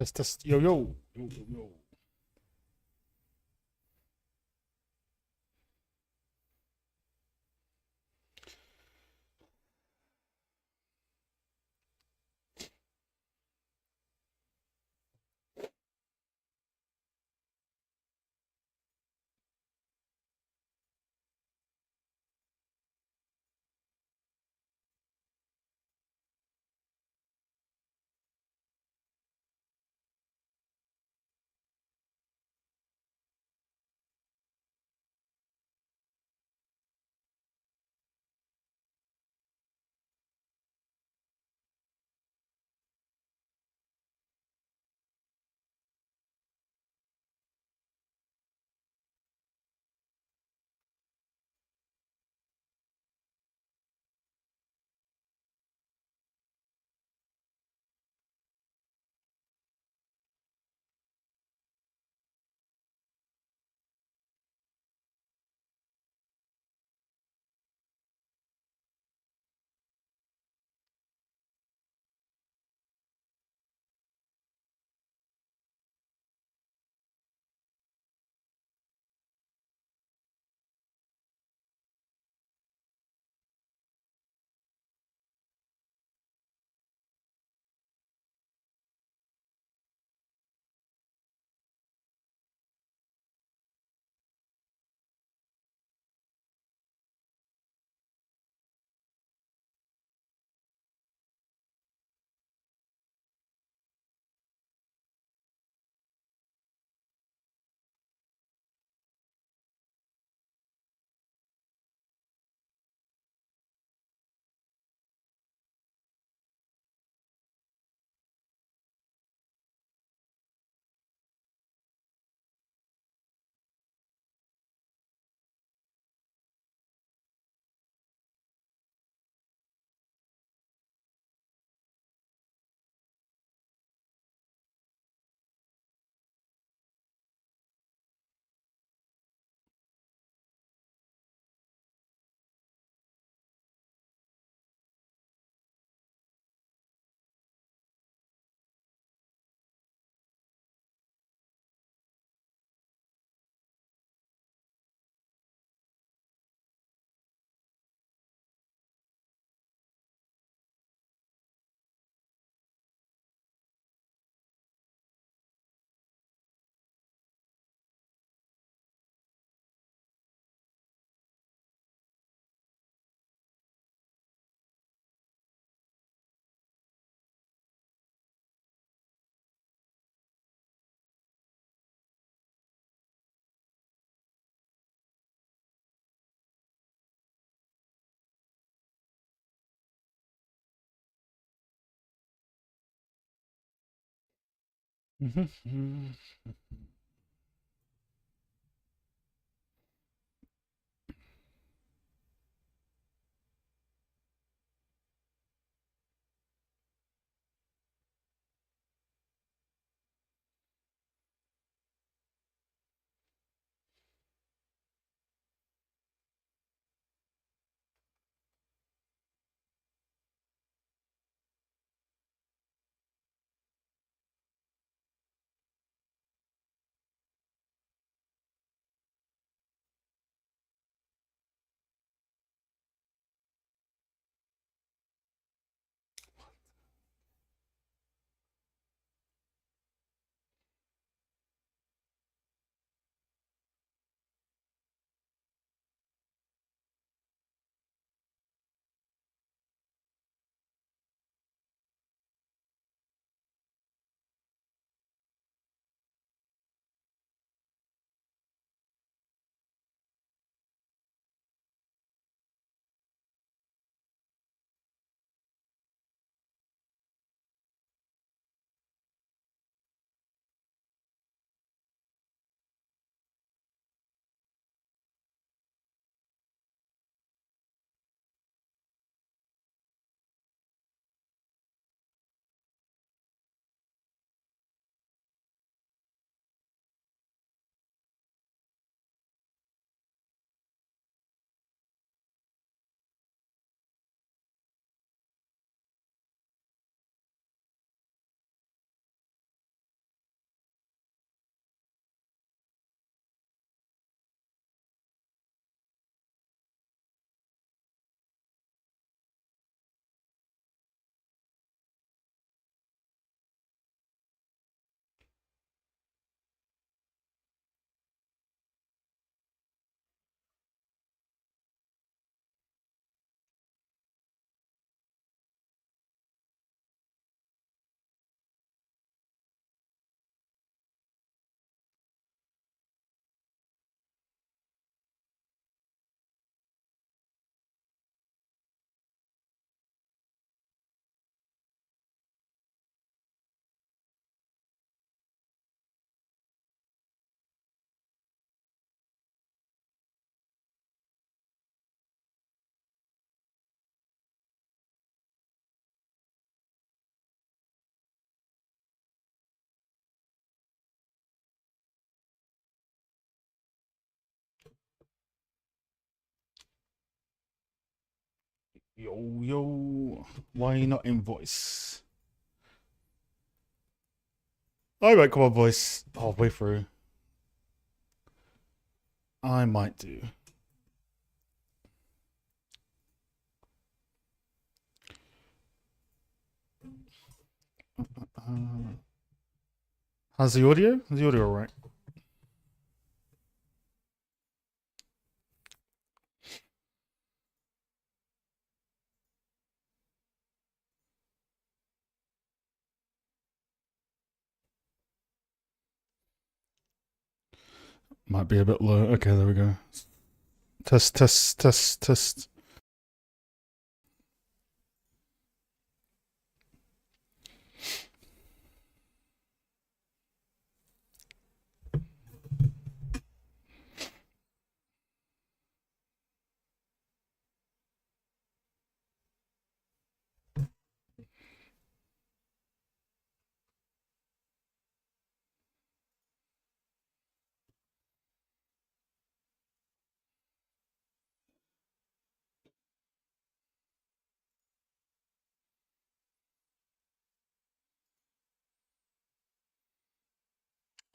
Test, test. Yo, yo. Yo, yo, yo. Yo, yo. Why not in voice? All right, come on, voice. Halfway through. I might do. How's the audio? Is the audio all right? Might be a bit low. Okay, there we go. Test, test, test, test.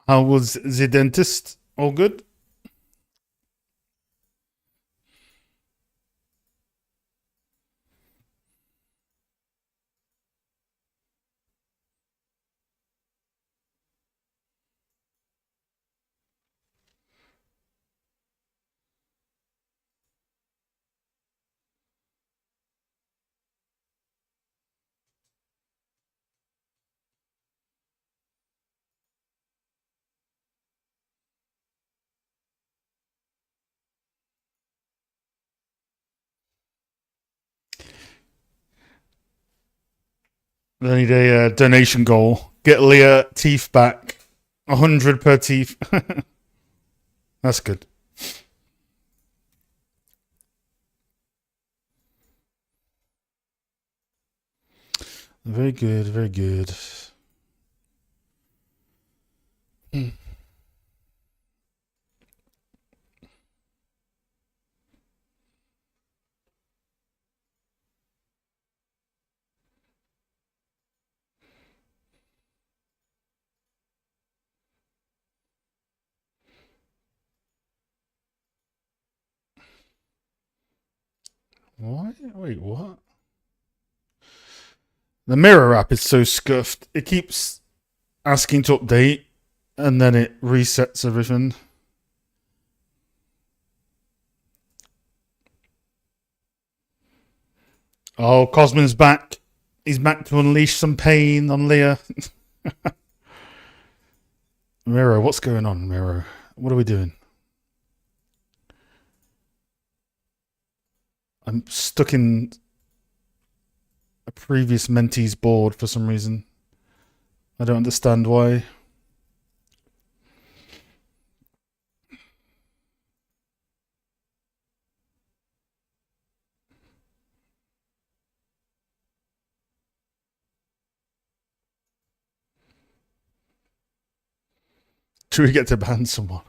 How was the dentist? All good? I need a donation goal. Get Leah teeth back. 100 per teeth. That's good. Very good, very good. What? Wait, what? The mirror app is so scuffed. It keeps asking to update and then it resets everything. Oh, Cosmin's back. He's back to unleash some pain on Leah. Miro, what's going on, Miro? What are we doing? I'm stuck in a previous mentee's board for some reason. I don't understand why. Do we get to ban someone?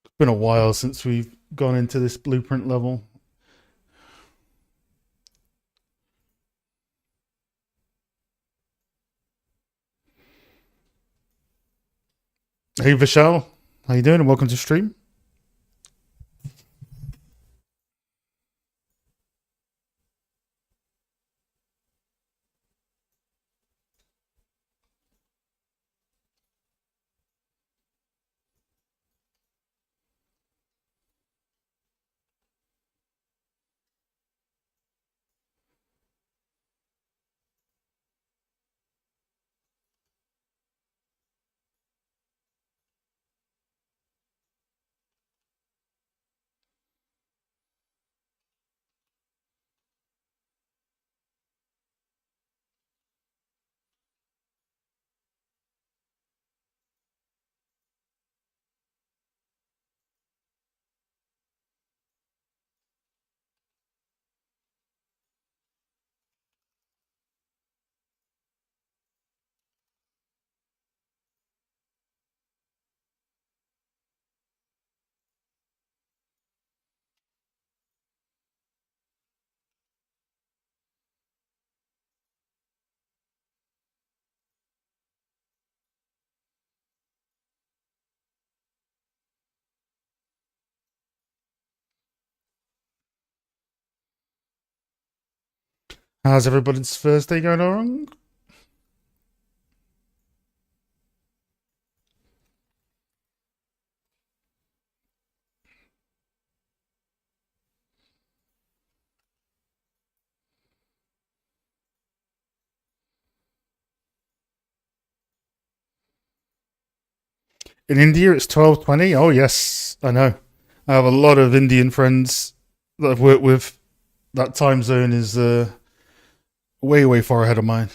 It's been a while since we've gone into this blueprint level. Hey Vishal, how you doing? And welcome to stream. How's everybody's Thursday going along? In India, it's 12:20. Oh yes, I know. I have a lot of Indian friends that I've worked with. That time zone is way, way far ahead of mine.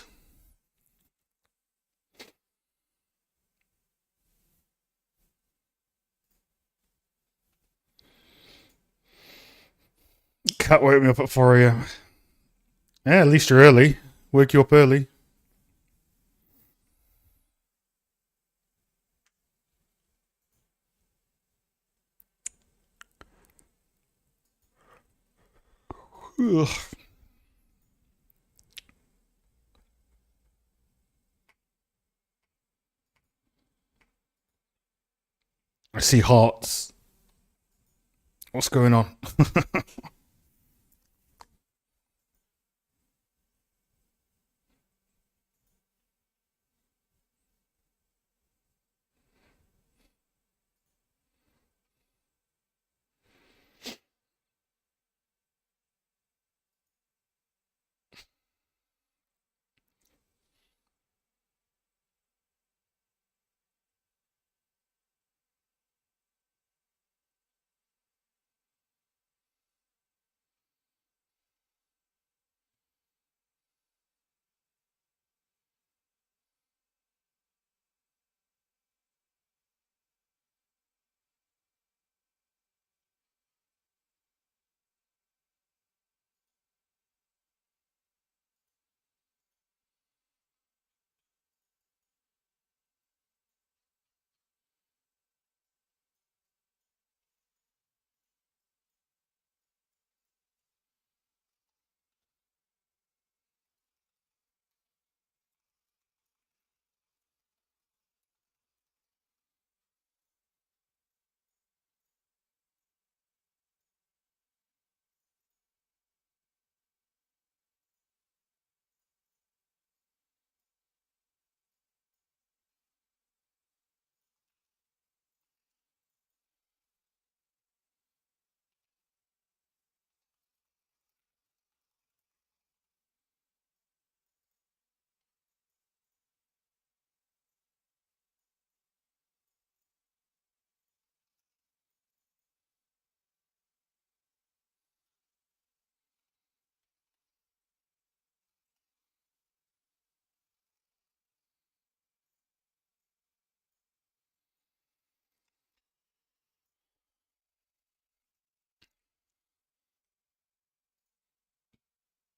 Can't wake me up at 4 a.m. Yeah, at least you're early. Wake you up early. Ugh. I see hearts. What's going on?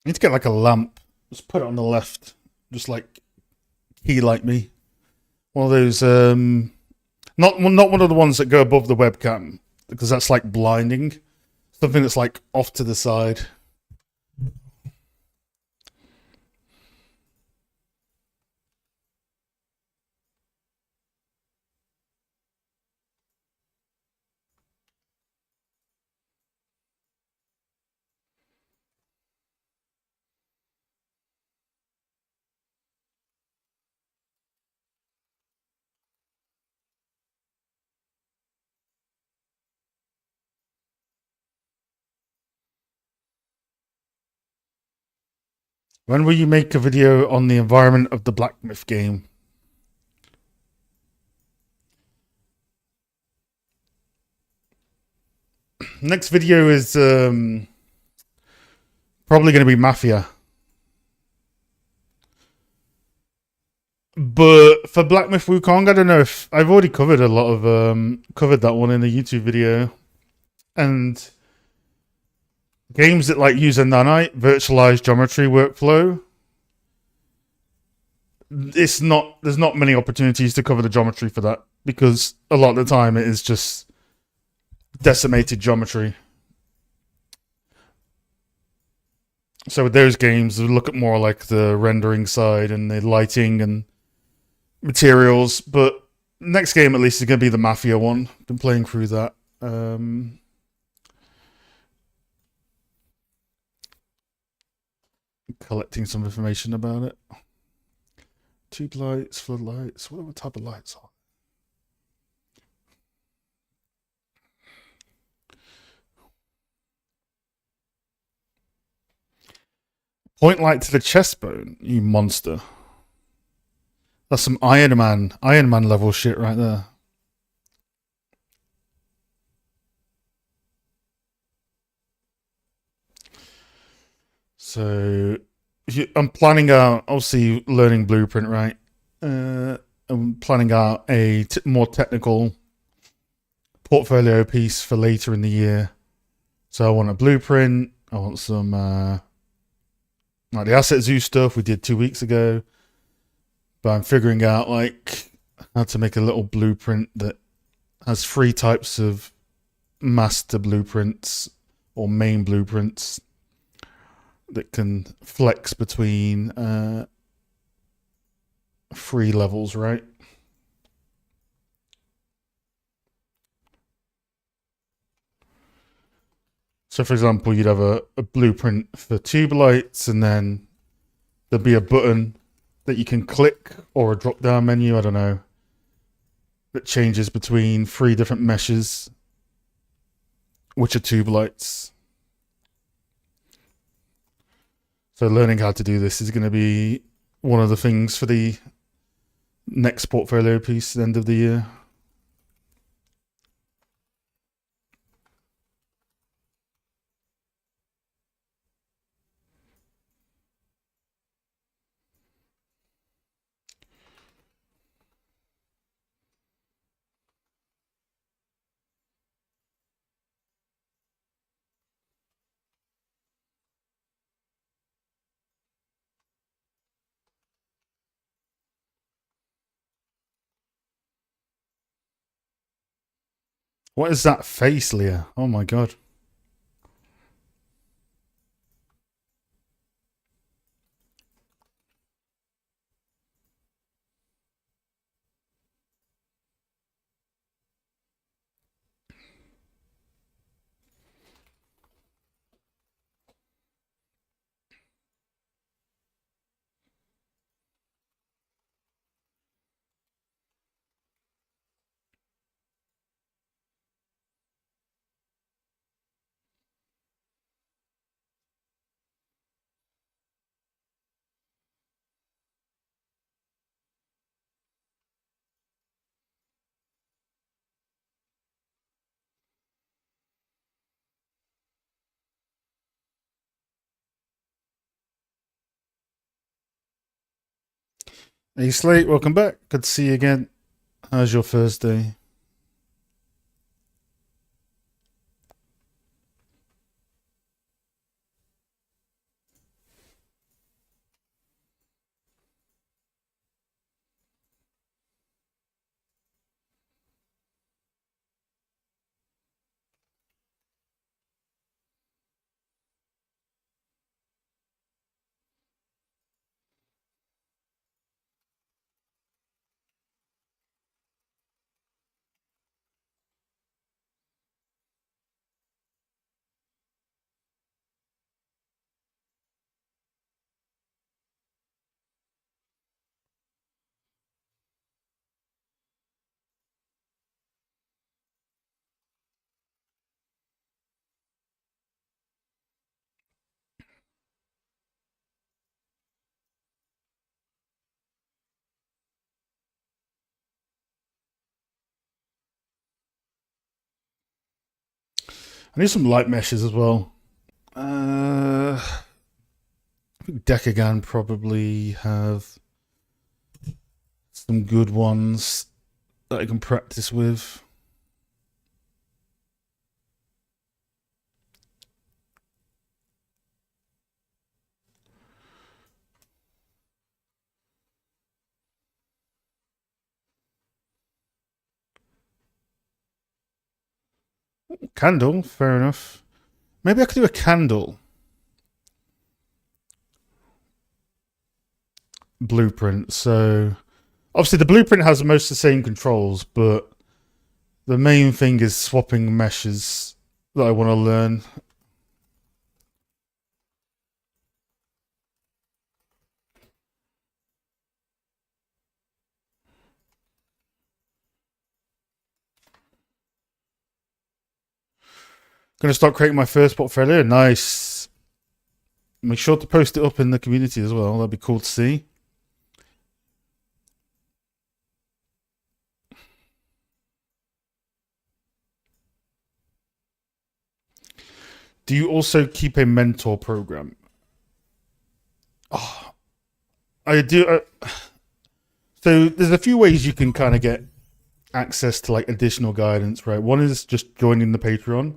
I need to get like a lamp. Just put it on the left. Just like key light me. One of those not one of the ones that go above the webcam, because that's like blinding. Something that's like off to the side. When will you make a video on the environment of the Black Myth game? Next video is probably going to be Mafia. But for Black Myth Wukong, I don't know if I've already covered a lot of covered that one in a YouTube video. And games that like use a nanite virtualized geometry workflow, there's not many opportunities to cover the geometry for that, because a lot of the time it is just decimated geometry. So with those games, we look at more like the rendering side and the lighting and materials. But next game, at least, is going to be the Mafia one. Been playing through that. collecting some information about it. Tube lights, floodlights, what type of lights are? Point light to the chest bone, you monster. That's some Iron Man level shit right there. So I'm planning out, obviously learning Blueprint, right? I'm planning out a more technical portfolio piece for later in the year. So I want a Blueprint. I want some like the Asset Zoo stuff we did 2 weeks ago. But I'm figuring out like how to make a little blueprint that has 3 types of master blueprints or main blueprints that can flex between 3 levels, right? So, for example, you'd have a blueprint for tube lights, and then there'd be a button that you can click or a drop down menu, I don't know, that changes between 3 different meshes, which are tube lights. So, learning how to do this is going to be one of the things for the next portfolio piece at the end of the year. What is that face, Leah? Oh my god. Hey Slate, welcome back. Good to see you again. How's your Thursday? I need some light meshes as well. I think Decagan probably have some good ones that I can practice with. Candle, fair enough. Maybe I could do a candle blueprint. So obviously the blueprint has most of the same controls, but the main thing is swapping meshes that I want to learn. Gonna start creating my first portfolio. Nice. Make sure to post it up in the community as well. That'd be cool to see. Do you also keep a mentor program? Oh, I do. So there's a few ways you can kind of get access to like additional guidance, right? One is just joining the Patreon.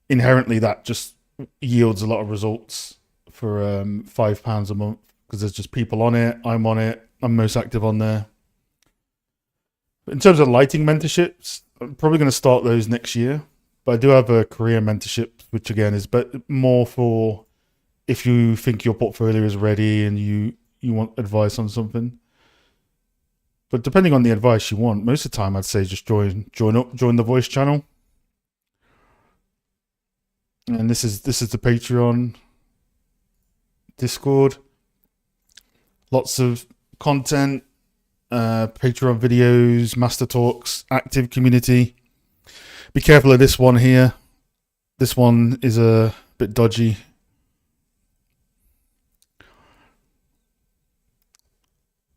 Inherently, that just yields a lot of results for £5 a month because there's just people on it. I'm on it. I'm most active on there. But in terms of lighting mentorships, I'm probably going to start those next year. But I do have a career mentorship, which again is but more for if you think your portfolio is ready and you want advice on something. But depending on the advice you want, most of the time I'd say just join the voice channel. And this is the Patreon, Discord, lots of content, Patreon videos, master talks, active community. Be careful of this one here. This one is a bit dodgy.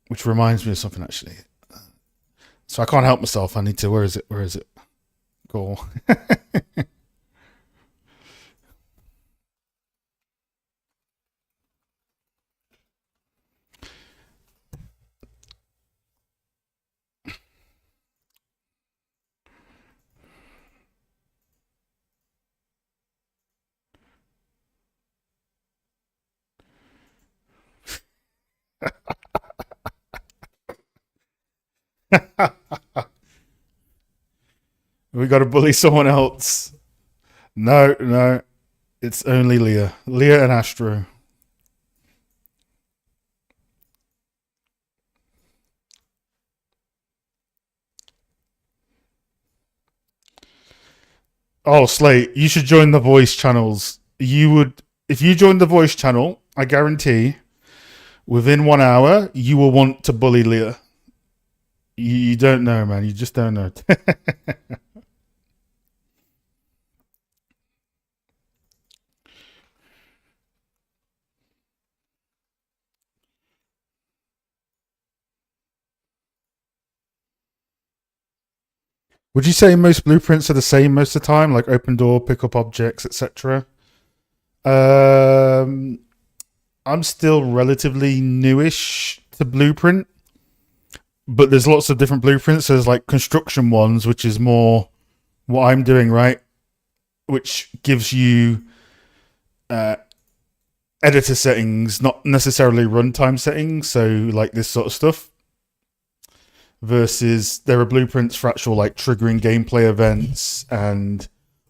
Which reminds me of something actually. So I can't help myself. I need to. Where is it? Where is it? Go. We got to bully someone else. No, no. It's only Leah. Leah and Astro. Oh, Slate, you should join the voice channels. You would, if you join the voice channel, I guarantee within 1 hour, you will want to bully Leah. You don't know, man. You just don't know. Would you say most blueprints are the same most of the time, like open door, pick up objects, etc.? Um, I'm still relatively newish to blueprint, but there's lots of different blueprints. There's like construction ones, which is more what I'm doing, right? Which gives you uh, editor settings, not necessarily runtime settings. So like this sort of stuff. Versus there are blueprints for actual like triggering gameplay events and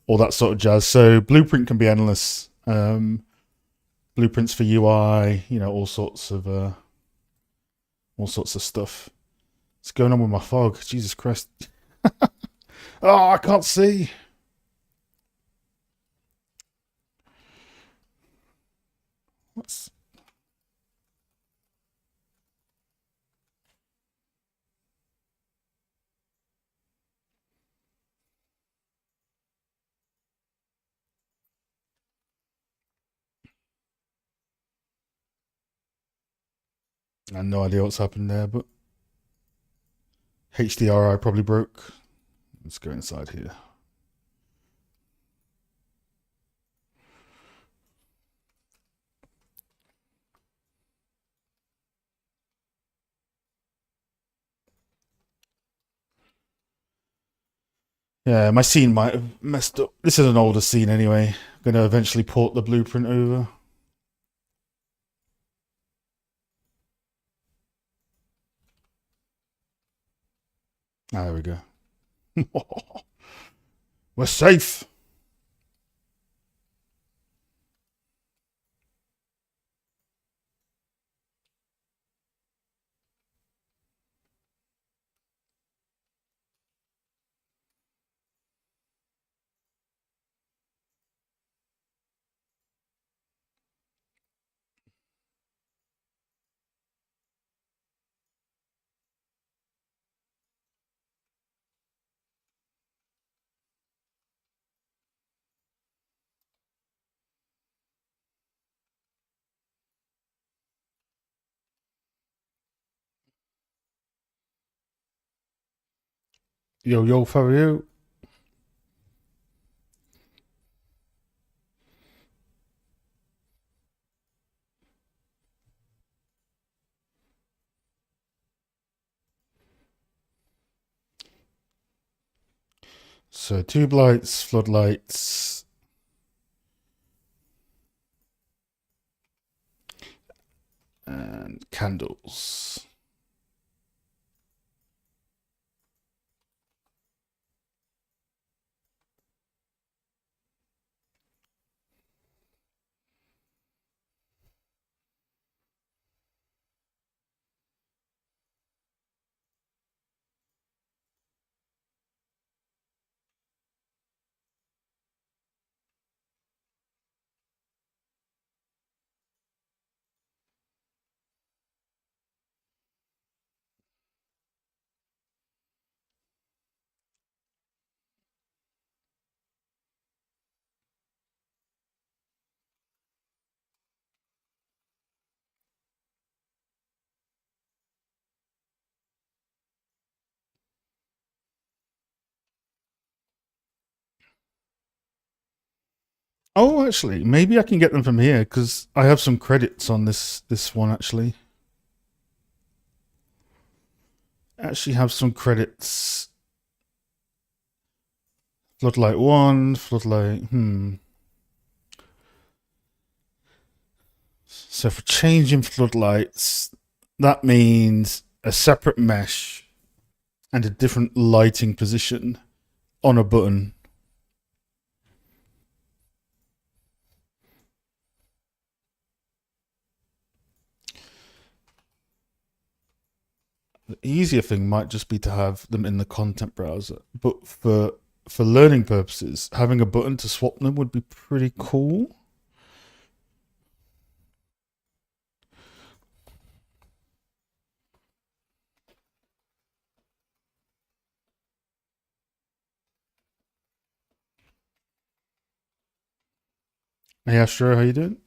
all that sort of jazz. So blueprint can be endless. Blueprints for UI, all sorts of stuff. What's going on with my fog? Jesus Christ! Oh, I can't see. What's I have no idea what's happened there, but HDRI probably broke. Let's go inside here. Yeah, my scene might have messed up. This is an older scene anyway. I'm going to eventually port the blueprint over. Ah, there we go. We're safe. Yo, yo, for you. So tube lights, floodlights, and candles. Oh, actually, maybe I can get them from here because I have some credits on this one. Actually, have some credits. Floodlight one, floodlight. So for changing floodlights, that means a separate mesh and a different lighting position on a button. The easier thing might just be to have them in the content browser, but for learning purposes, having a button to swap them would be pretty cool. Hey Astro, how you doing?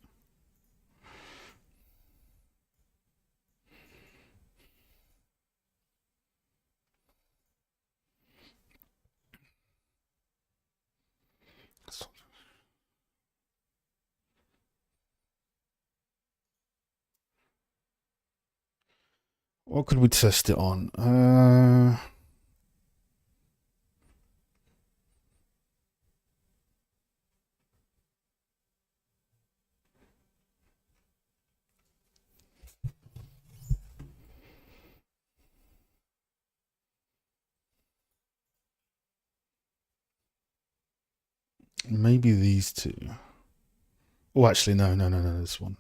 What could we test it on? Maybe these two. Oh, actually, no, this one.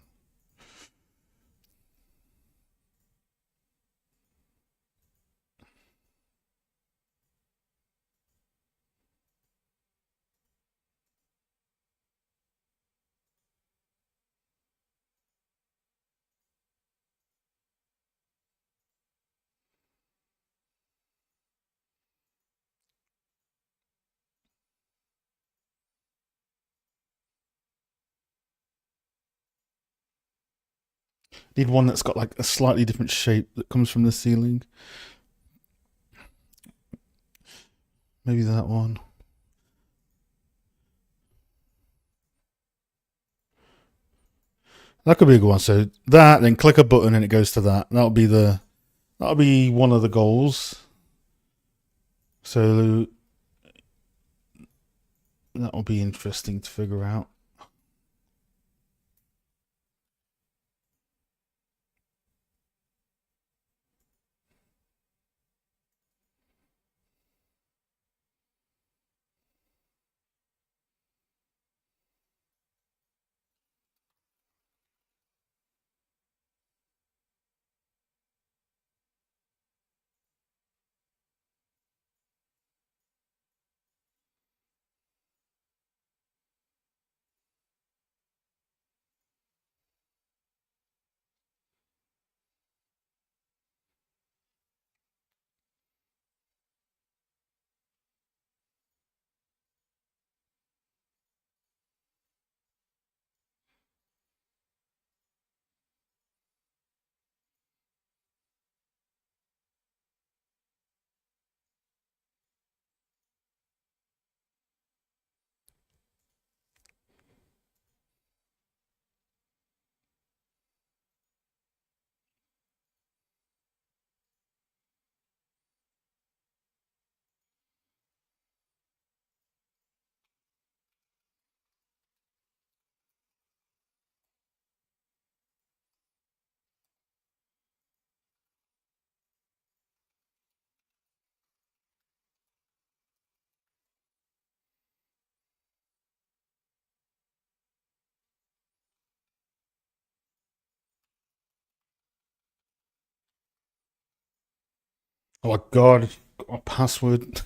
Need one that's got like a slightly different shape that comes from the ceiling. Maybe that one. That could be a good one. So that, then click a button and it goes to that. That'll be one of the goals. So that'll be interesting to figure out. Oh my god, got my password.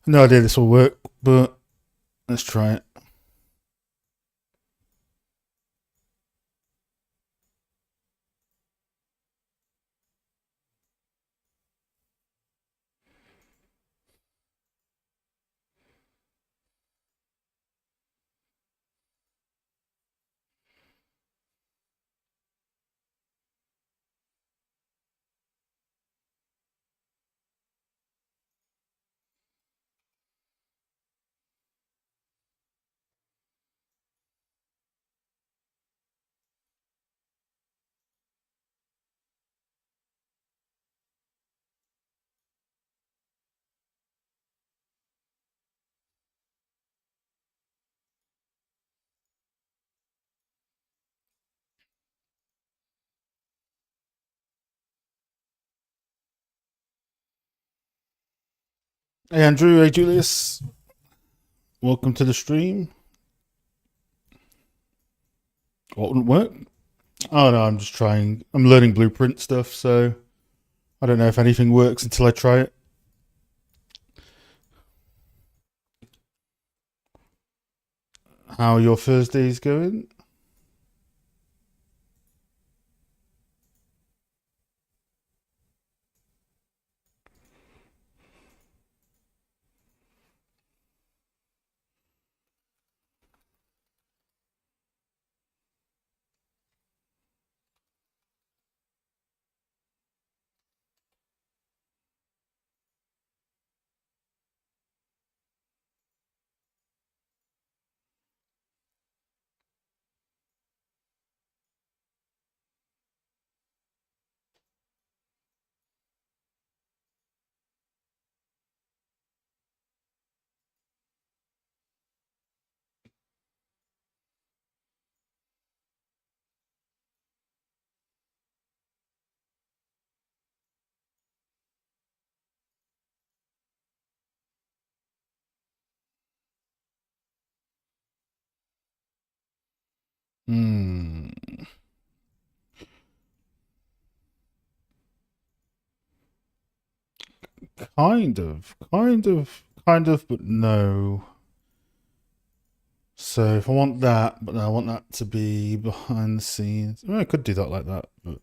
No idea this will work, but let's try it. Hey Andrew, hey Julius, welcome to the stream. What wouldn't work? Oh no, I'm just trying. I'm learning Blueprint stuff, so I don't know if anything works until I try it. How are your Thursdays going? Hmm. but no. So if I want that, but I want that to be behind the scenes. I could do that like that, but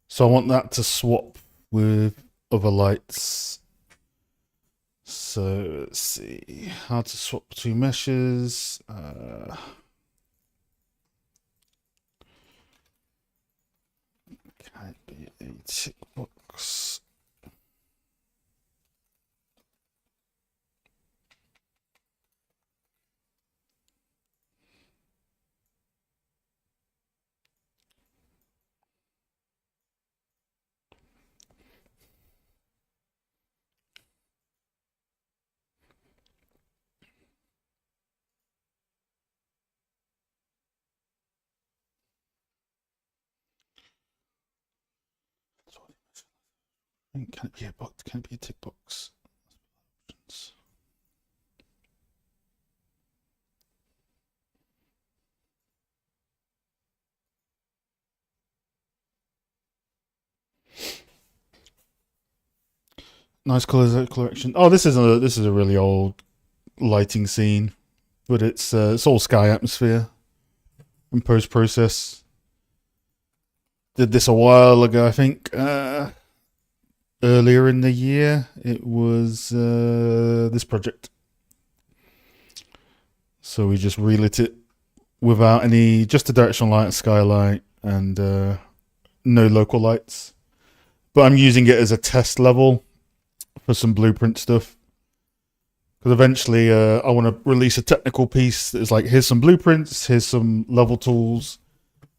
so I want that to swap with other lights. So let's see how to swap between meshes. Can it be a tick box? Can it be a box? Can it be a tick box? Nice color correction. Oh, this is a really old lighting scene, but it's all sky atmosphere and post process. Did this a while ago, I think. Earlier in the year, it was this project. So we just relit it without any, just a directional light, skylight, and no local lights. But I'm using it as a test level for some blueprint stuff. Because eventually I want to release a technical piece that is like, here's some blueprints, here's some level tools.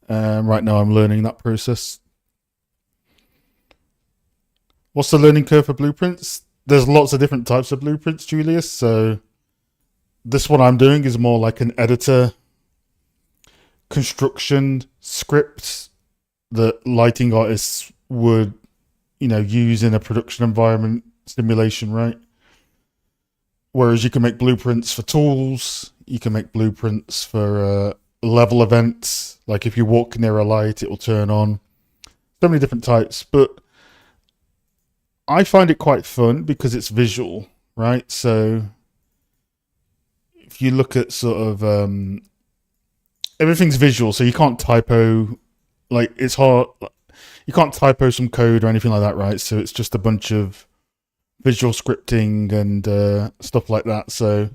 Right now I'm learning that process. What's the learning curve for blueprints? There's lots of different types of blueprints, Julius. So this one I'm doing is more like an editor construction script that lighting artists would, use in a production environment simulation, right? Whereas you can make blueprints for tools, you can make blueprints for level events. Like if you walk near a light, it will turn on. So many different types, but I find it quite fun because it's visual, right? So if you look at sort of everything's visual, so you can't typo. Like it's hard. You can't typo some code or anything like that, right? So it's just a bunch of visual scripting and stuff like that. So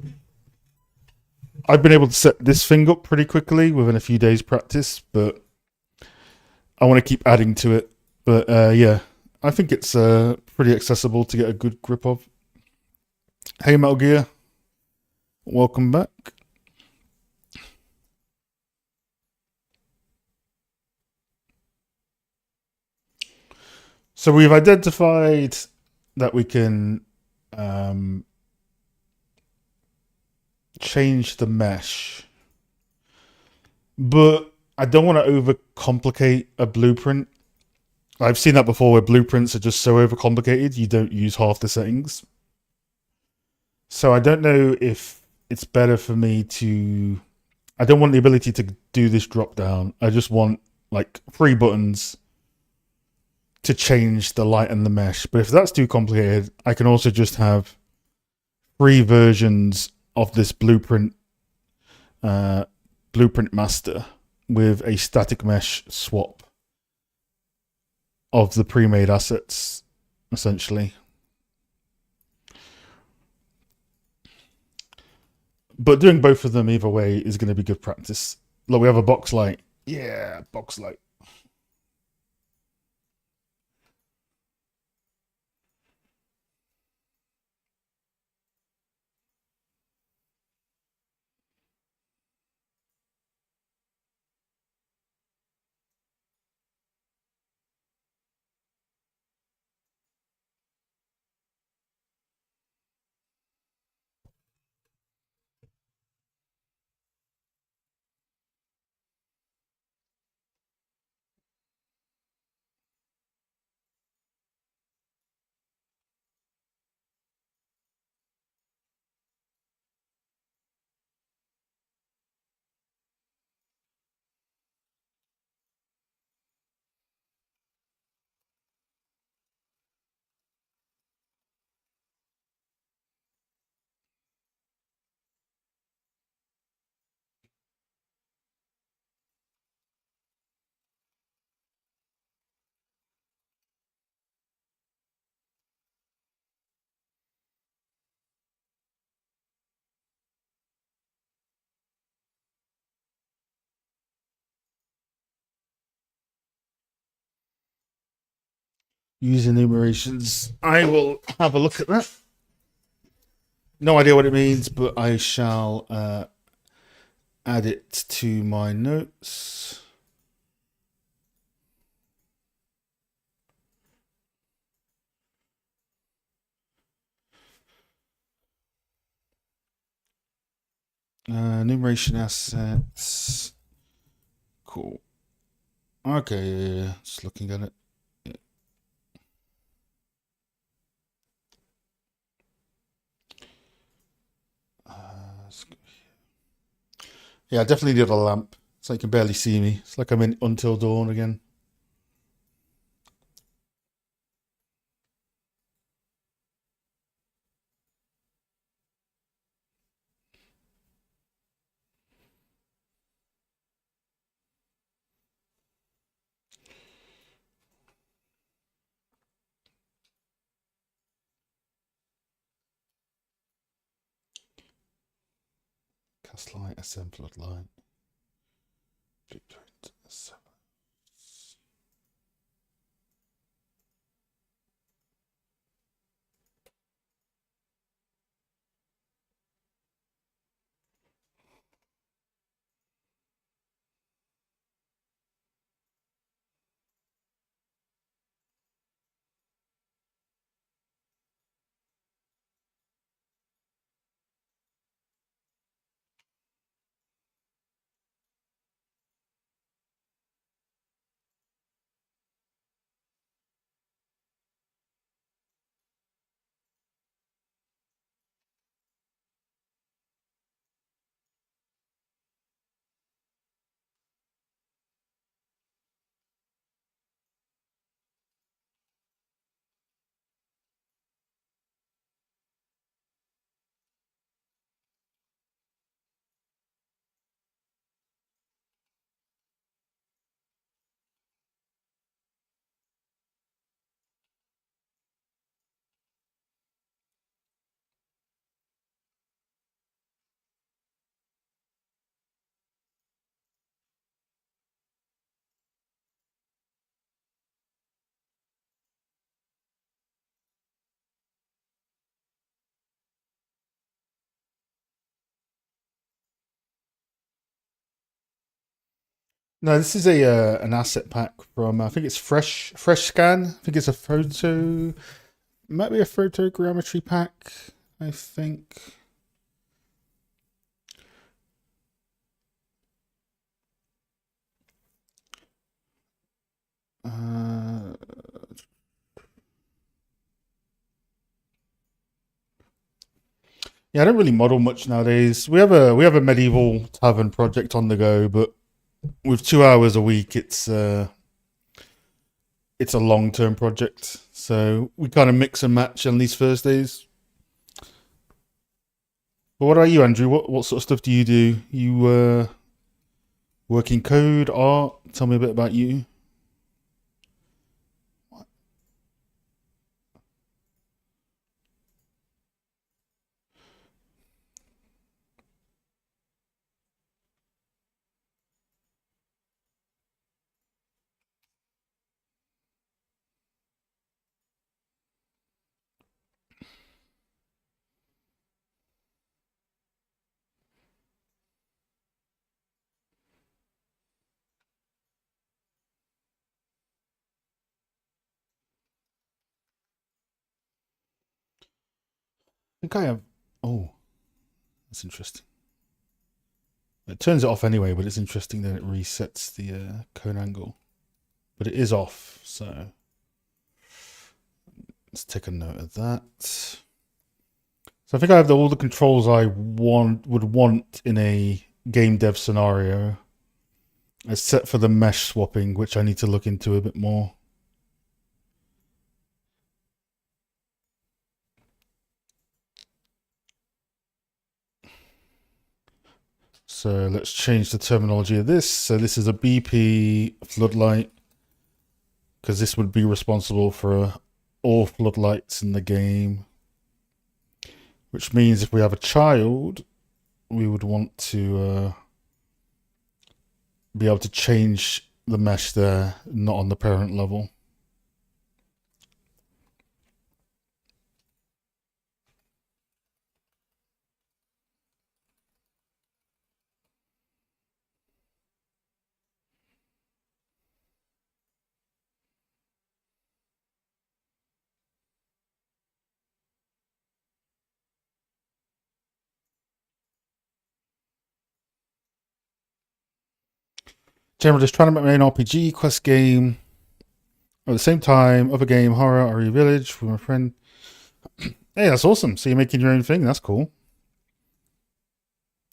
I've been able to set this thing up pretty quickly within a few days' practice, but I want to keep adding to it. But yeah, I think it's pretty accessible to get a good grip of. Hey, Metal Gear, welcome back. So we've identified that we can change the mesh, but I don't want to overcomplicate a blueprint. I've seen that before where blueprints are just so overcomplicated you don't use half the settings. So I don't know if it's better for me to. I don't want the ability to do this drop down. I just want like 3 buttons to change the light and the mesh. But if that's too complicated, I can also just have 3 versions of this blueprint master with a static mesh swap of the pre-made assets, essentially. But doing both of them either way is going to be good practice. Look, we have a box light. Yeah, box light. Use enumerations. I will have a look at that. No idea what it means, but I shall add it to my notes. Enumeration assets. Cool. Okay, yeah. Just looking at it. Yeah, I definitely need a lamp. So you can barely see me. It's like I'm in Until Dawn again. Cast light, ascend floodlight. Blueprint, assemble. No, this is a an asset pack from I think it's Fresh Scan. I think it's a photo, might be a photogrammetry pack. I think. Uh, yeah, I don't really model much nowadays. We have a medieval tavern project on the go, but with 2 hours a week, it's a long term project. So we kind of mix and match on these Thursdays. But what about you, Andrew? What sort of stuff do you do? You work in code, art? Tell me a bit about you. I think I have. Oh, that's interesting. It turns it off anyway, but it's interesting that it resets the cone angle. But it is off, so let's take a note of that. So I think I have all the controls I would want in a game dev scenario, except for the mesh swapping, which I need to look into a bit more. So let's change the terminology of this. So this is a BP floodlight, because this would be responsible for all floodlights in the game. Which means if we have a child, we would want to be able to change the mesh there, not on the parent level. Generally, just trying to make my own RPG quest game. At the same time, other game, horror, RE Village with my friend. Hey, that's awesome. So you're making your own thing. That's cool.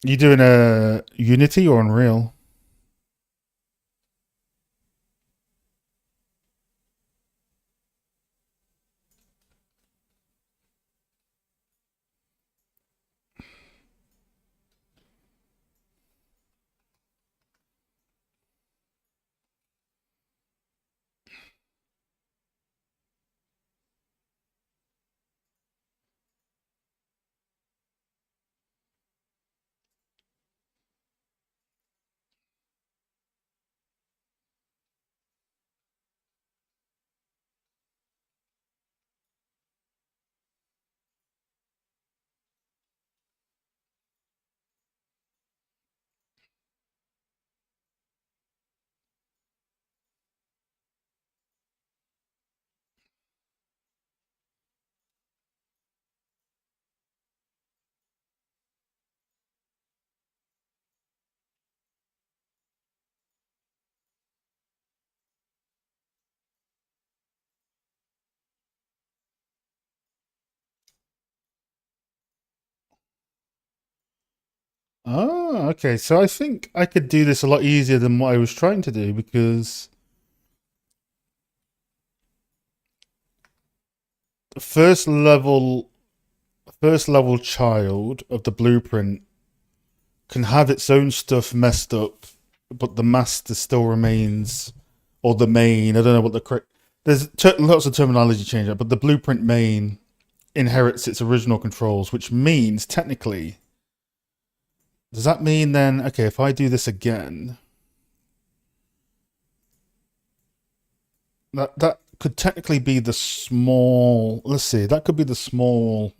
You doing a Unity or Unreal? Oh, okay. So I think I could do this a lot easier than what I was trying to do because the first level child of the blueprint can have its own stuff messed up, but the master still remains, or the main. I don't know what the correct. There's lots of terminology change, but the blueprint main inherits its original controls, which means technically, does that mean then? Okay, if I do this again, that could technically be the small. Let's see, that could be the small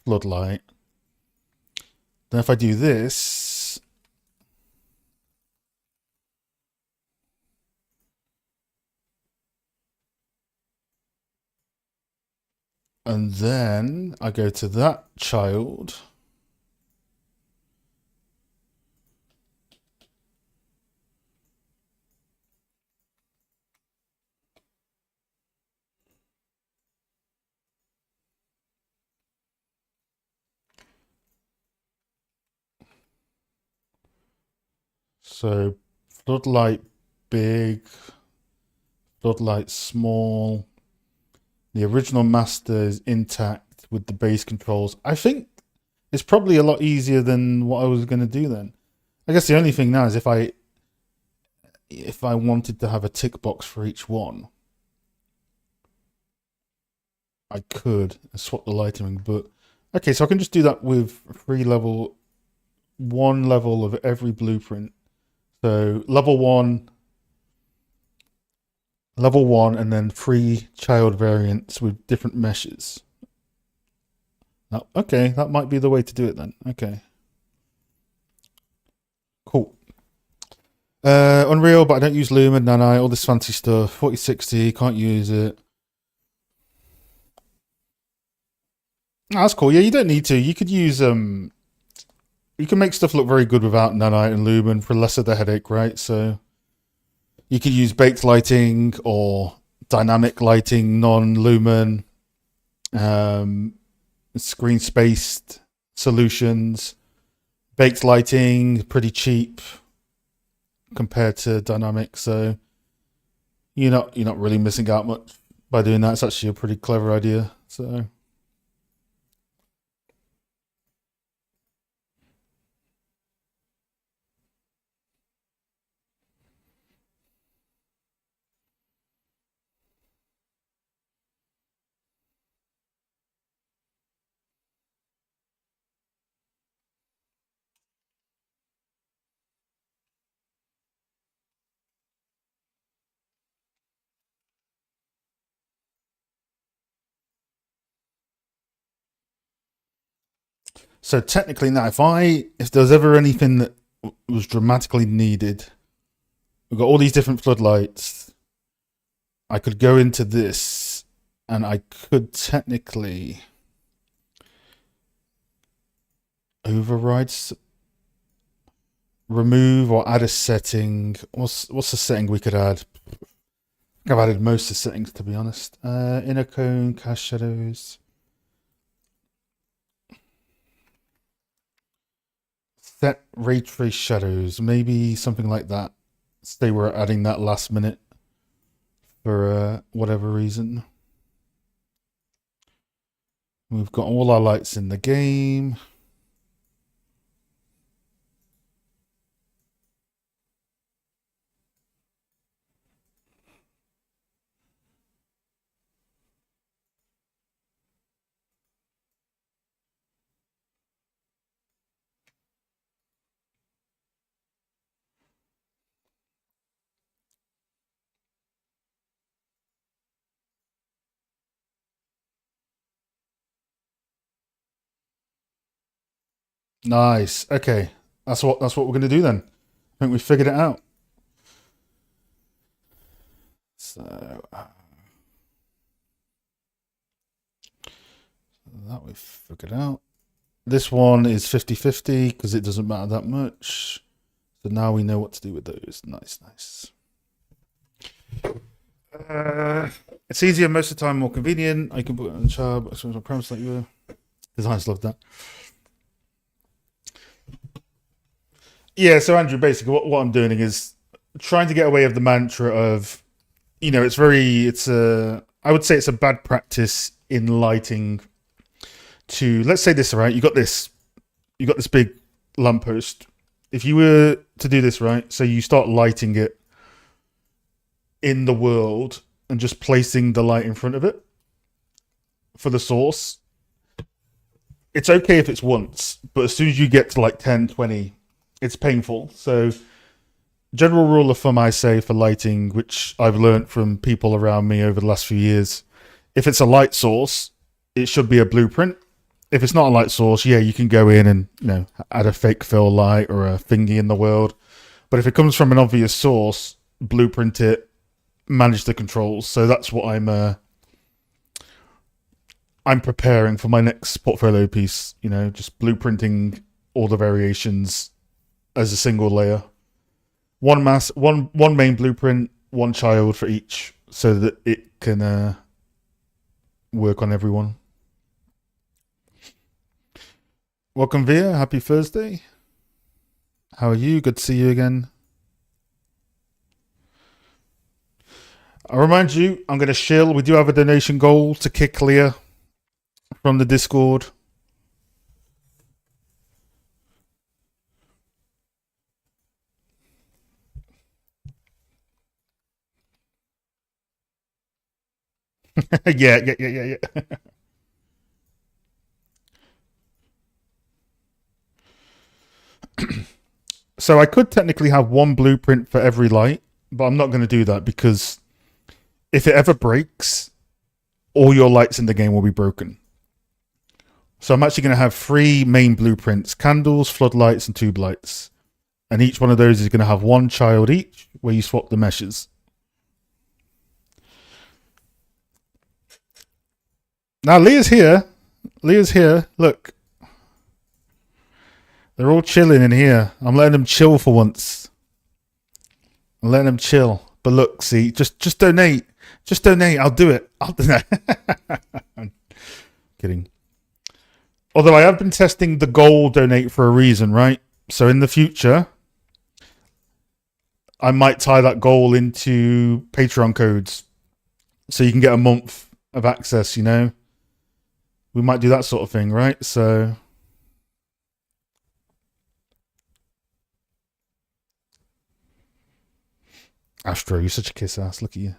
floodlight. Then if I do this, and then I go to that child. So floodlight big, floodlight small. The original master is intact with the base controls. I think it's probably a lot easier than what I was going to do then. I guess the only thing now is if I wanted to have a tick box for each one, I could swap the lighting. But okay, so I can just do that with one level of every blueprint. So level one, and then 3 child variants with different meshes. Okay, that might be the way to do it then. Okay, cool. Unreal, but I don't use Lumen, Nanite, all this fancy stuff. 4060, can't use it. Oh, that's cool. Yeah, you don't need to. You could use you can make stuff look very good without Nanite and Lumen for less of the headache, right? So you could use baked lighting or dynamic lighting, non-Lumen, um, screen spaced solutions. Baked lighting, pretty cheap compared to dynamic, so you're not really missing out much by doing that. It's actually a pretty clever idea. So technically now, if there's ever anything that was dramatically needed, we've got all these different floodlights. I could go into this, and I could technically override. remove or add a setting. What's the setting we could add? I've added most of the settings, to be honest. Inner cone, cast shadows. Set ray trace shadows. Maybe something like that. They were adding that last minute for whatever reason. We've got all our lights in the game. Nice. Okay. That's what we're gonna do then. I think we figured it out. So that we've figured out. This one is 50-50 because it doesn't matter that much. So now we know what to do with those. Nice, nice. It's easier most of the time, more convenient. I can put it on the chart, so on premise like you were. Designers love that. Yeah, so Andrew, basically what I'm doing is trying to get away of the mantra of, I would say it's a bad practice in lighting to, let's say this, right? You got this big lamppost. If you were to do this, right? So you start lighting it in the world and just placing the light in front of it for the source. It's okay if it's once, but as soon as you get to like 10, 20, it's painful. So general rule of thumb I say for lighting, which I've learned from people around me over the last few years, if it's a light source, it should be a blueprint. If it's not a light source, yeah, you can go in and add a fake fill light or a thingy in the world. But if it comes from an obvious source, blueprint it, manage the controls. So that's what I'm preparing for my next portfolio piece. Just blueprinting all the variations as a single layer. One main blueprint, one child for each, so that it can work on everyone. Welcome, Via. Happy Thursday. How are you? Good to see you again. I'll remind you, I'm going to shill. We do have a donation goal to kick clear from the Discord. Yeah. So I could technically have one blueprint for every light, but I'm not going to do that because if it ever breaks, all your lights in the game will be broken. So I'm actually going to have 3 main blueprints: candles, floodlights, and tube lights. And each one of those is going to have one child each, where you swap the meshes. Now Leah's here. Look. They're all chilling in here. I'm letting them chill for once. I'm letting them chill. But look, see, just donate. Just donate. I'll do it. I'm kidding. Although I have been testing the goal donate for a reason, right? So in the future, I might tie that goal into Patreon codes, so you can get a month of access. We might do that sort of thing, right? So. Astro, you're such a kiss ass. Look at you.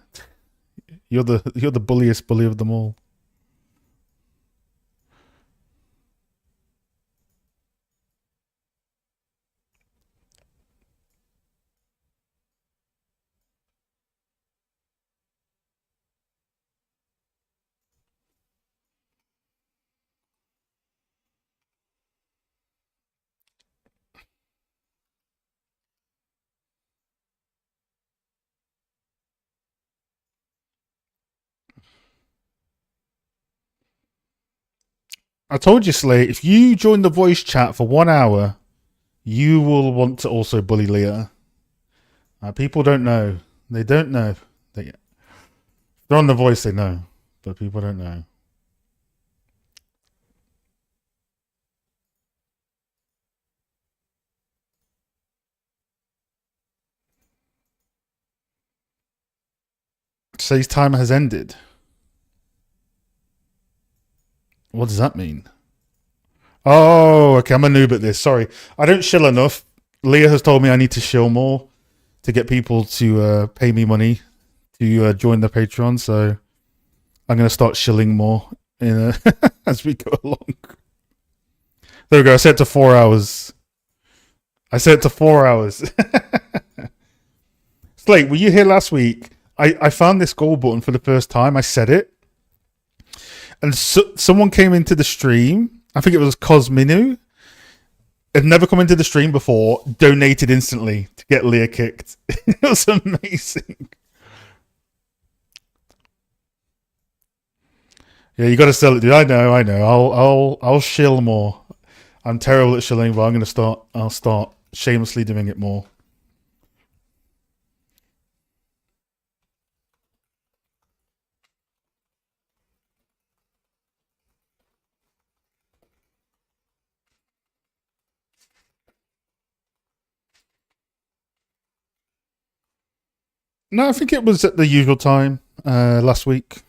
You're the bulliest bully of them all. I told you, Slay, if you join the voice chat for 1 hour, you will want to also bully Leah. People don't know. They don't know. They're on The Voice, they know, but people don't know. Says time has ended. What does that mean? Oh, okay. I'm a noob at this. Sorry, I don't shill enough. Leah has told me I need to shill more to get people to pay me money to join the Patreon. So I'm going to start shilling more as we go along. There we go. I set it to 4 hours. I set it to 4 hours. Slate, were you here last week? I found this goal button for the first time. I said it. And someone came into the stream. I think it was Cosminu. Had never come into the stream before. Donated instantly to get Leah kicked. It was amazing. Yeah, you got to sell it, dude. I know. I'll shill more. I'm terrible at shilling, but I'm gonna start. I'll start shamelessly doing it more. No, I think it was at the usual time last week.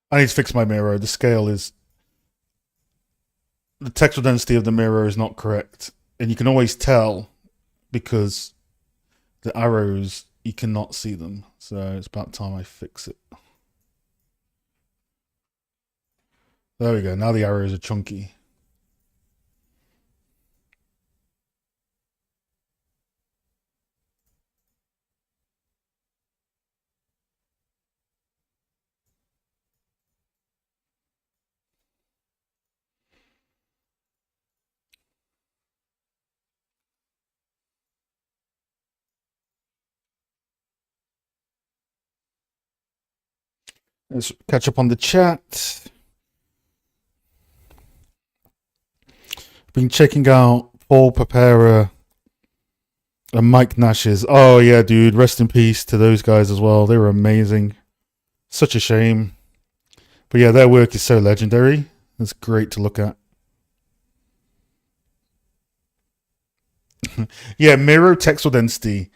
I need to fix my mirror. The texture density of the mirror is not correct, and you can always tell because the arrows you cannot see them. So it's about time I fix it. There we go. Now the arrows are chunky. Let's catch up on the chat. Been checking out Paul Papera and Mike Nash's. Oh yeah, dude. Rest in peace to those guys as well. They were amazing. Such a shame. But yeah, their work is so legendary. It's great to look at. Yeah, Miro texel density.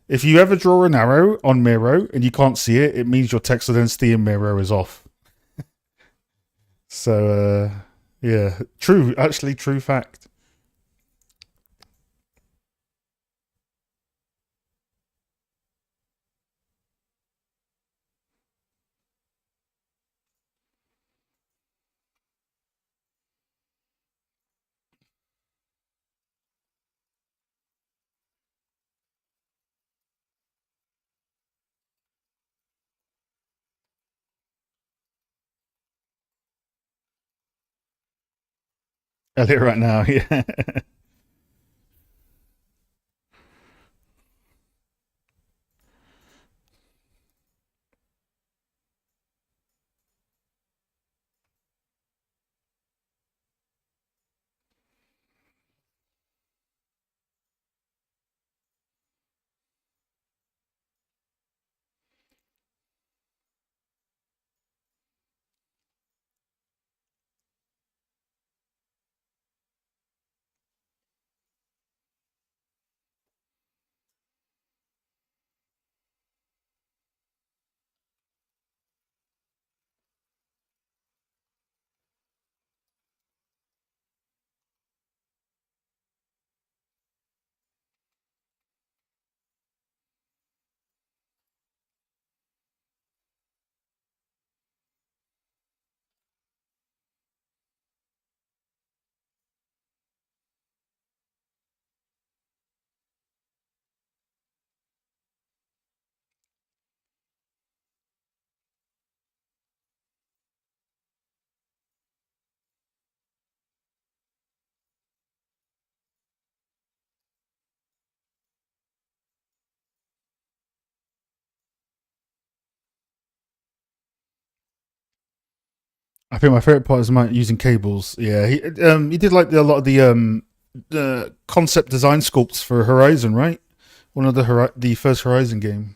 If you ever draw an arrow on Miro and you can't see it, it means your texel density in Miro is off. So yeah, true. Actually, true fact. Elliot right now, yeah. I think my favorite part is using cables. Yeah, he did like a lot of the concept design sculpts for Horizon, right? One of the first Horizon game.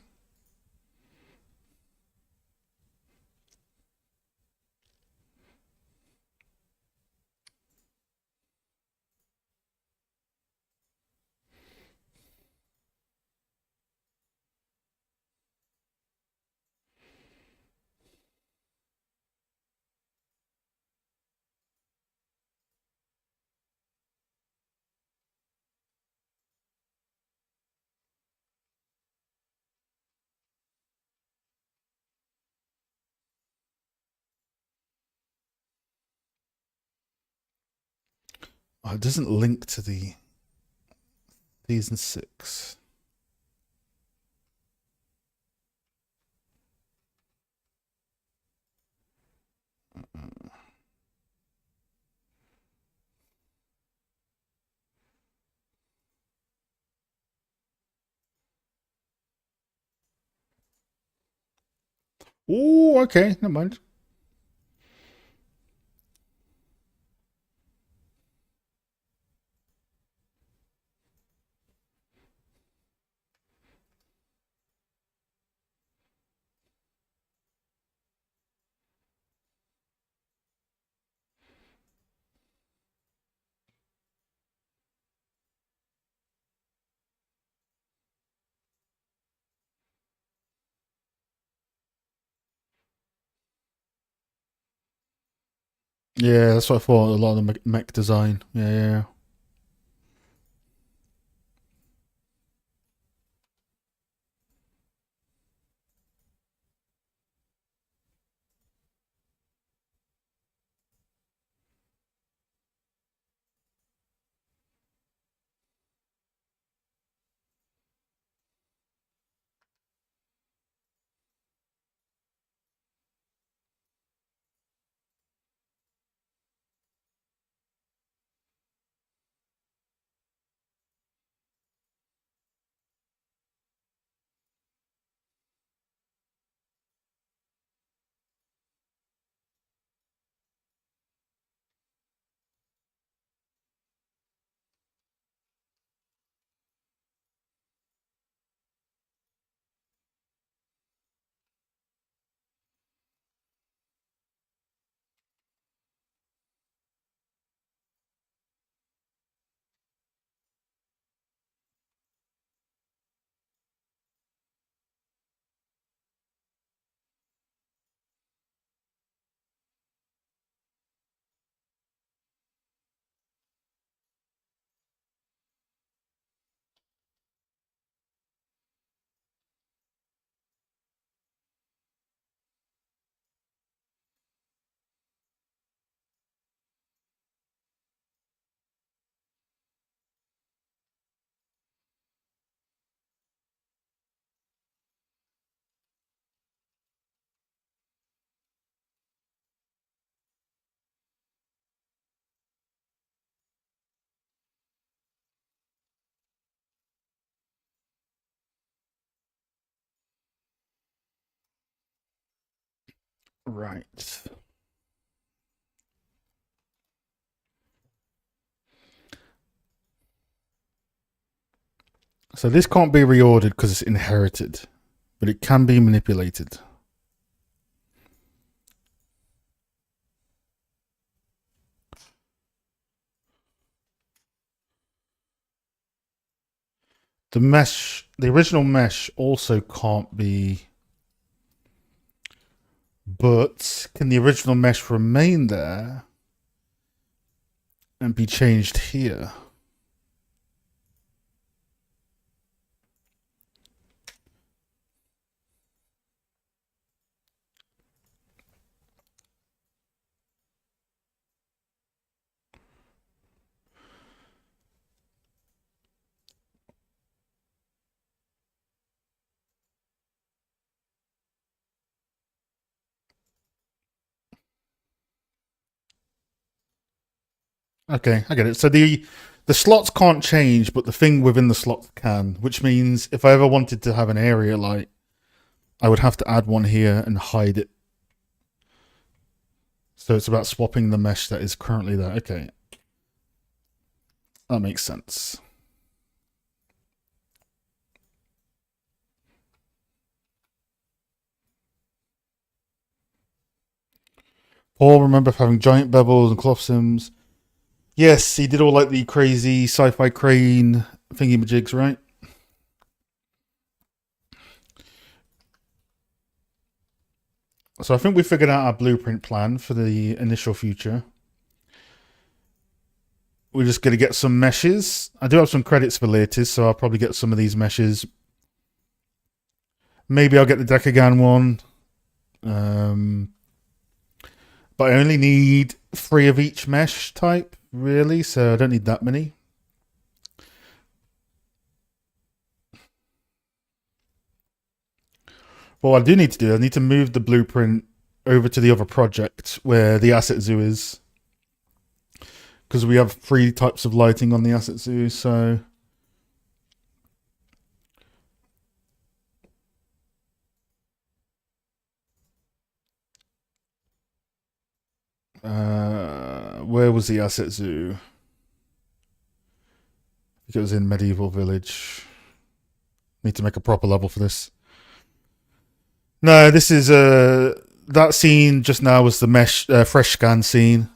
Oh, it doesn't link to the season 6. Oh, okay, never mind. Yeah, that's what I thought. A lot of the mech design. Yeah, yeah. Right. So this can't be reordered because it's inherited, but it can be manipulated. The original mesh also can't be. But can the original mesh remain there and be changed here? Okay, I get it. So the slots can't change, but the thing within the slots can, which means if I ever wanted to have an area light, I would have to add one here and hide it. So it's about swapping the mesh that is currently there. Okay, that makes sense. Paul, remember having giant bevels and cloth sims. Yes, he did all like the crazy sci-fi crane thingy-majigs, right? So I think we figured out our blueprint plan for the initial future. We're just going to get some meshes. I do have some credits for later, so I'll probably get some of these meshes. Maybe I'll get the Decagon one. But I only need 3 of each mesh type, really, so I don't need that many. But what I do need to do, I need to move the blueprint over to the other project where the asset zoo is. Because we have 3 types of lighting on the asset zoo, so. Where was the asset zoo? I think it was in Medieval Village. Need to make a proper level for this. No, this is that scene just now was the mesh fresh scan scene.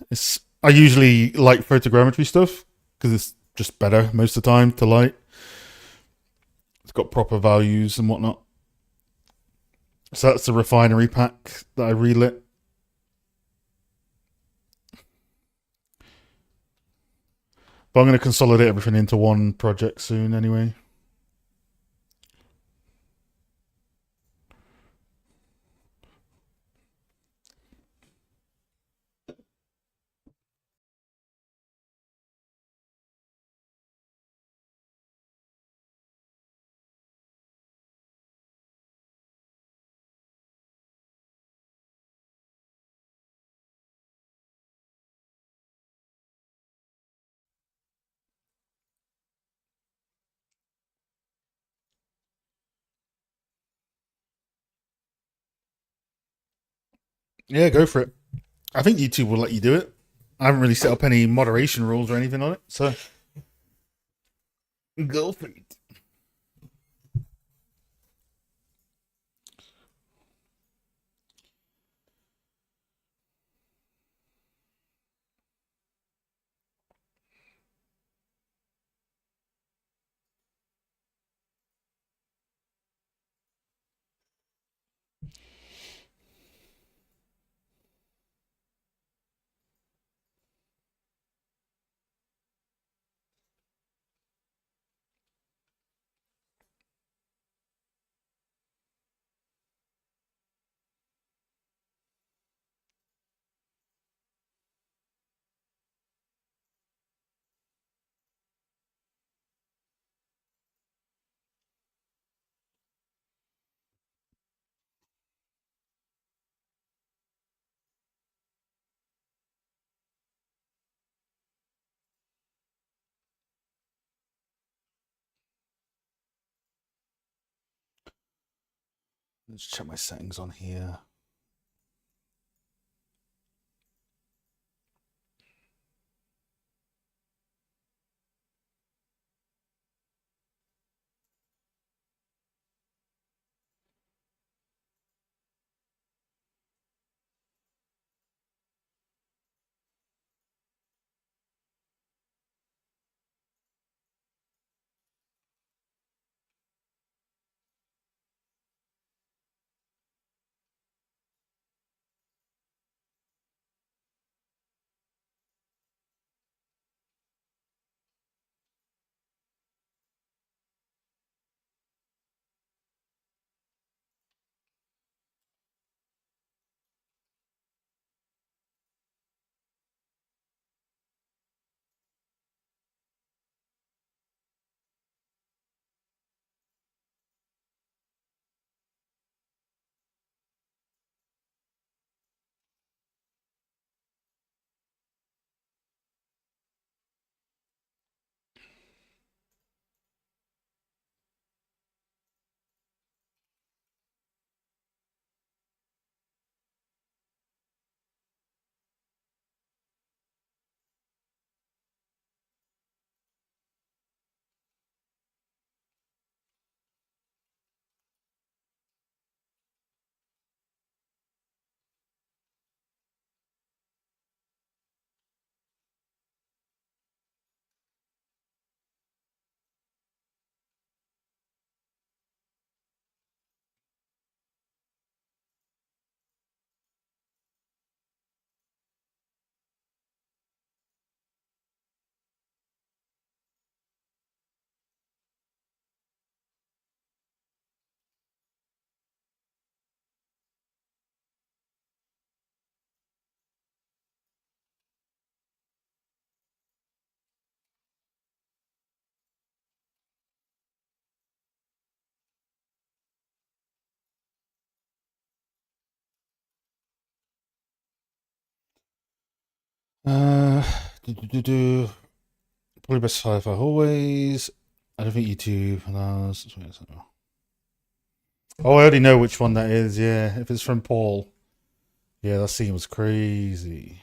I usually like photogrammetry stuff because it's just better most of the time to light. It's got proper values and whatnot. So that's the refinery pack that I relit. But I'm going to consolidate everything into one project soon anyway. Yeah, go for it. I think YouTube will let you do it. I haven't really set up any moderation rules or anything on it, so go for it. Let's check my settings on here. Probably best sci-fi always. I don't think YouTube. Oh, I already know which one that is. Yeah, if it's from Paul. Yeah, that scene was crazy.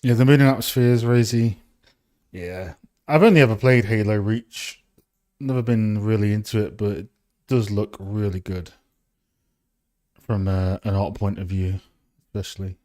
Yeah, the moon and atmosphere is crazy. Yeah, I've only ever played Halo Reach. Never been really into it, but it does look really good from an art point of view, especially.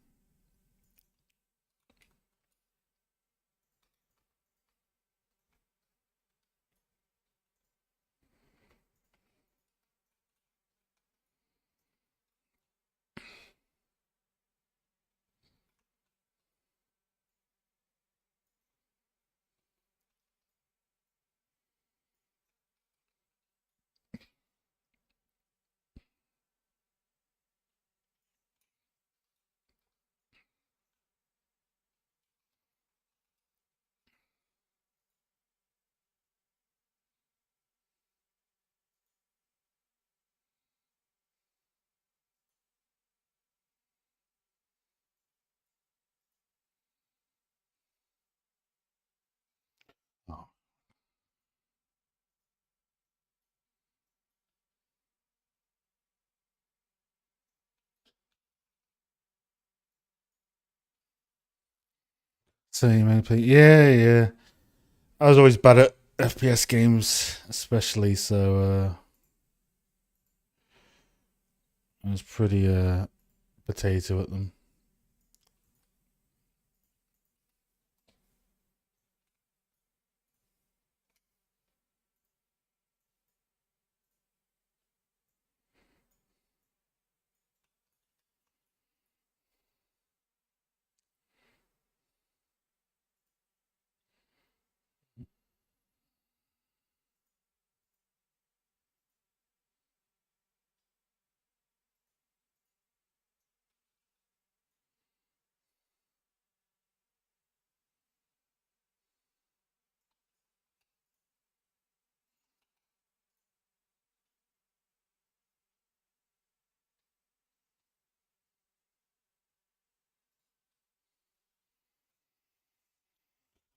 Oh. Same, maybe. Yeah, yeah. I was always bad at FPS games, especially, so I was pretty potato at them.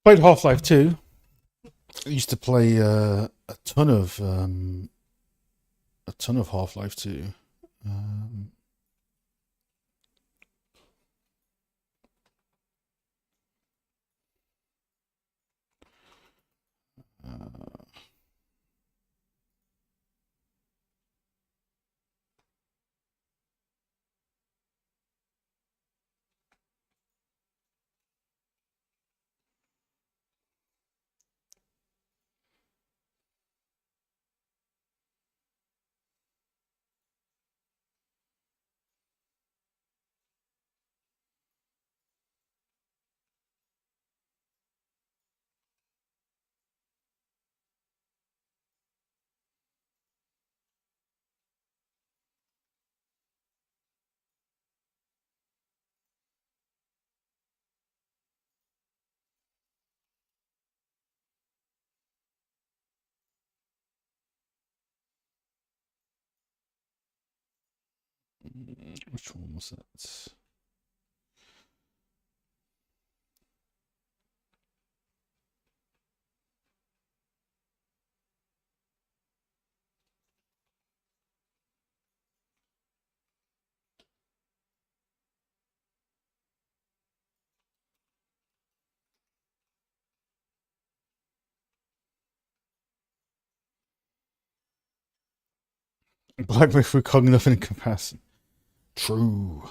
Played Half Life 2. I used to play a ton of Half Life 2. Um, uh, Which one was it? Blackberry for cognitive incapacity. True.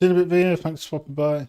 Did a bit video. Thanks for popping by.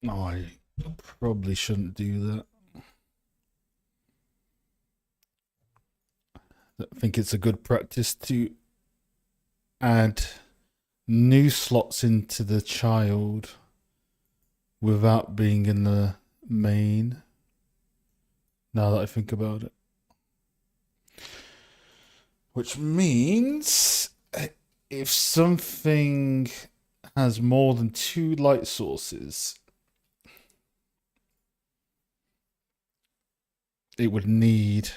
No, I probably shouldn't do that. I think it's a good practice to add new slots into the child without being in the main. Now that I think about it. Which means if something has more than 2 light sources, it would need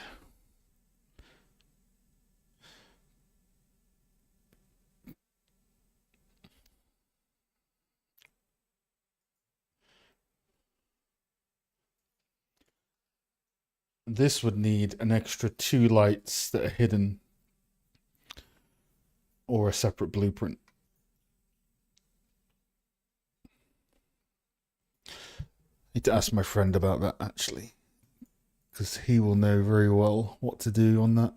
this would need an extra 2 lights that are hidden or a separate blueprint. I need to ask my friend about that actually, because he will know very well what to do on that.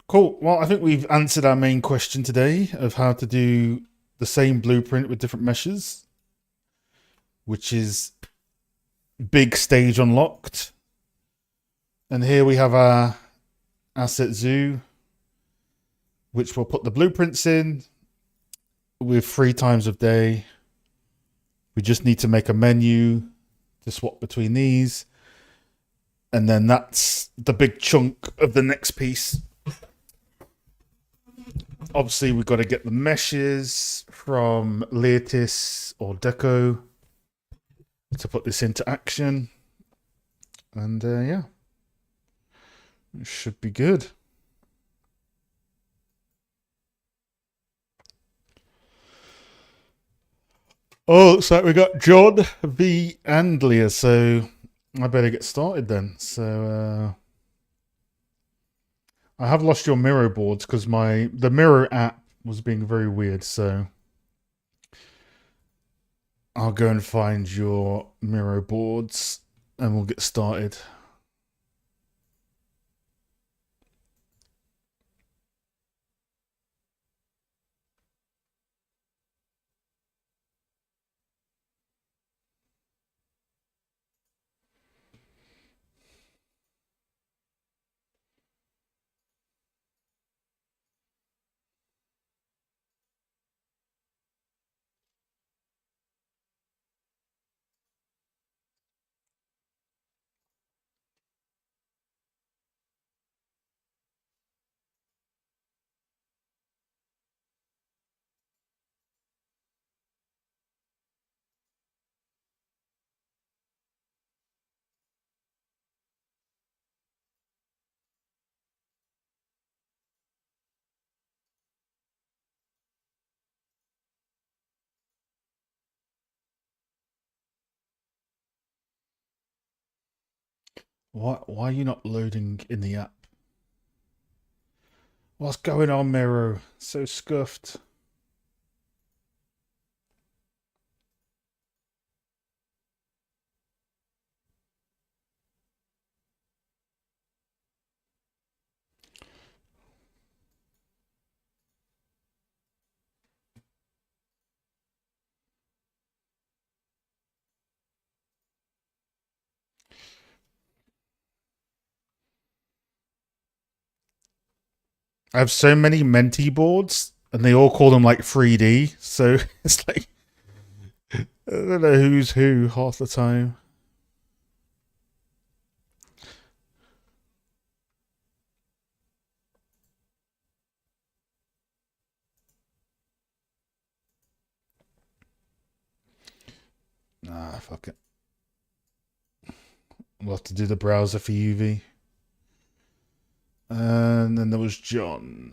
Cool. Well, I think we've answered our main question today of how to do the same blueprint with different meshes, which is big stage unlocked. And here we have our asset zoo, which we'll put the blueprints in with 3 times of day. We just need to make a menu to swap between these. And then that's the big chunk of the next piece. Obviously, we've got to get the meshes from Lattice or Deco to put this into action. And yeah, it should be good. Oh, looks like we got John V. Andlia, so I better get started then. So I have lost your Miro boards because the Miro app was being very weird, so I'll go and find your Miro boards and we'll get started. Why are you not loading in the app? What's going on, Miro? So scuffed. I have so many Menti boards, and they all call them like 3D. So it's like I don't know who's who half the time. Nah, fuck it. We'll have to do the browser for UV. And then there was John.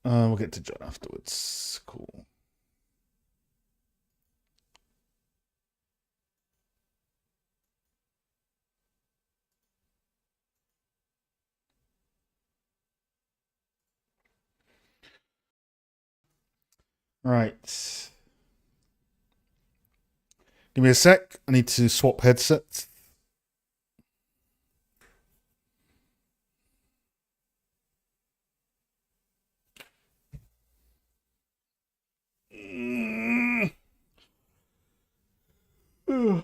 We'll get to John afterwards. Cool. Right. Give me a sec. I need to swap headsets. Ugh.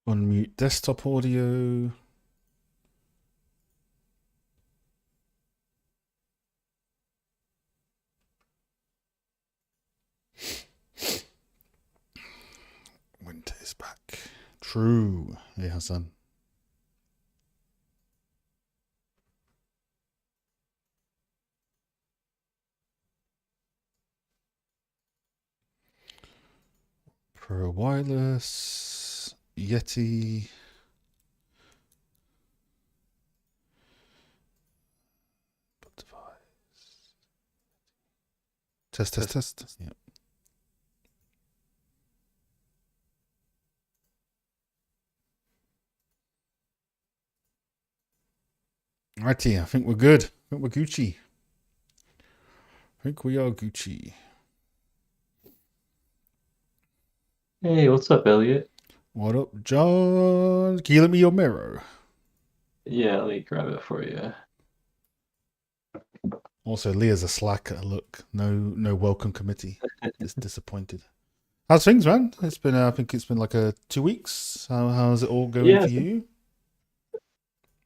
Unmute desktop audio. Winter is back. True. Hey, Hassan. Pro wireless. Yeti. Device. Test. Yep. Righty, I think we're good. I think we're Gucci. I think we are Gucci. Hey, what's up, Elliot? What up, John? Can you let me your mirror? Yeah, let me grab it for you. Also, Leah's a slacker. Look, no welcome committee. Just disappointed. How's things, man? It's been, I think it's been like 2 weeks. How's it all going Yeah, for you?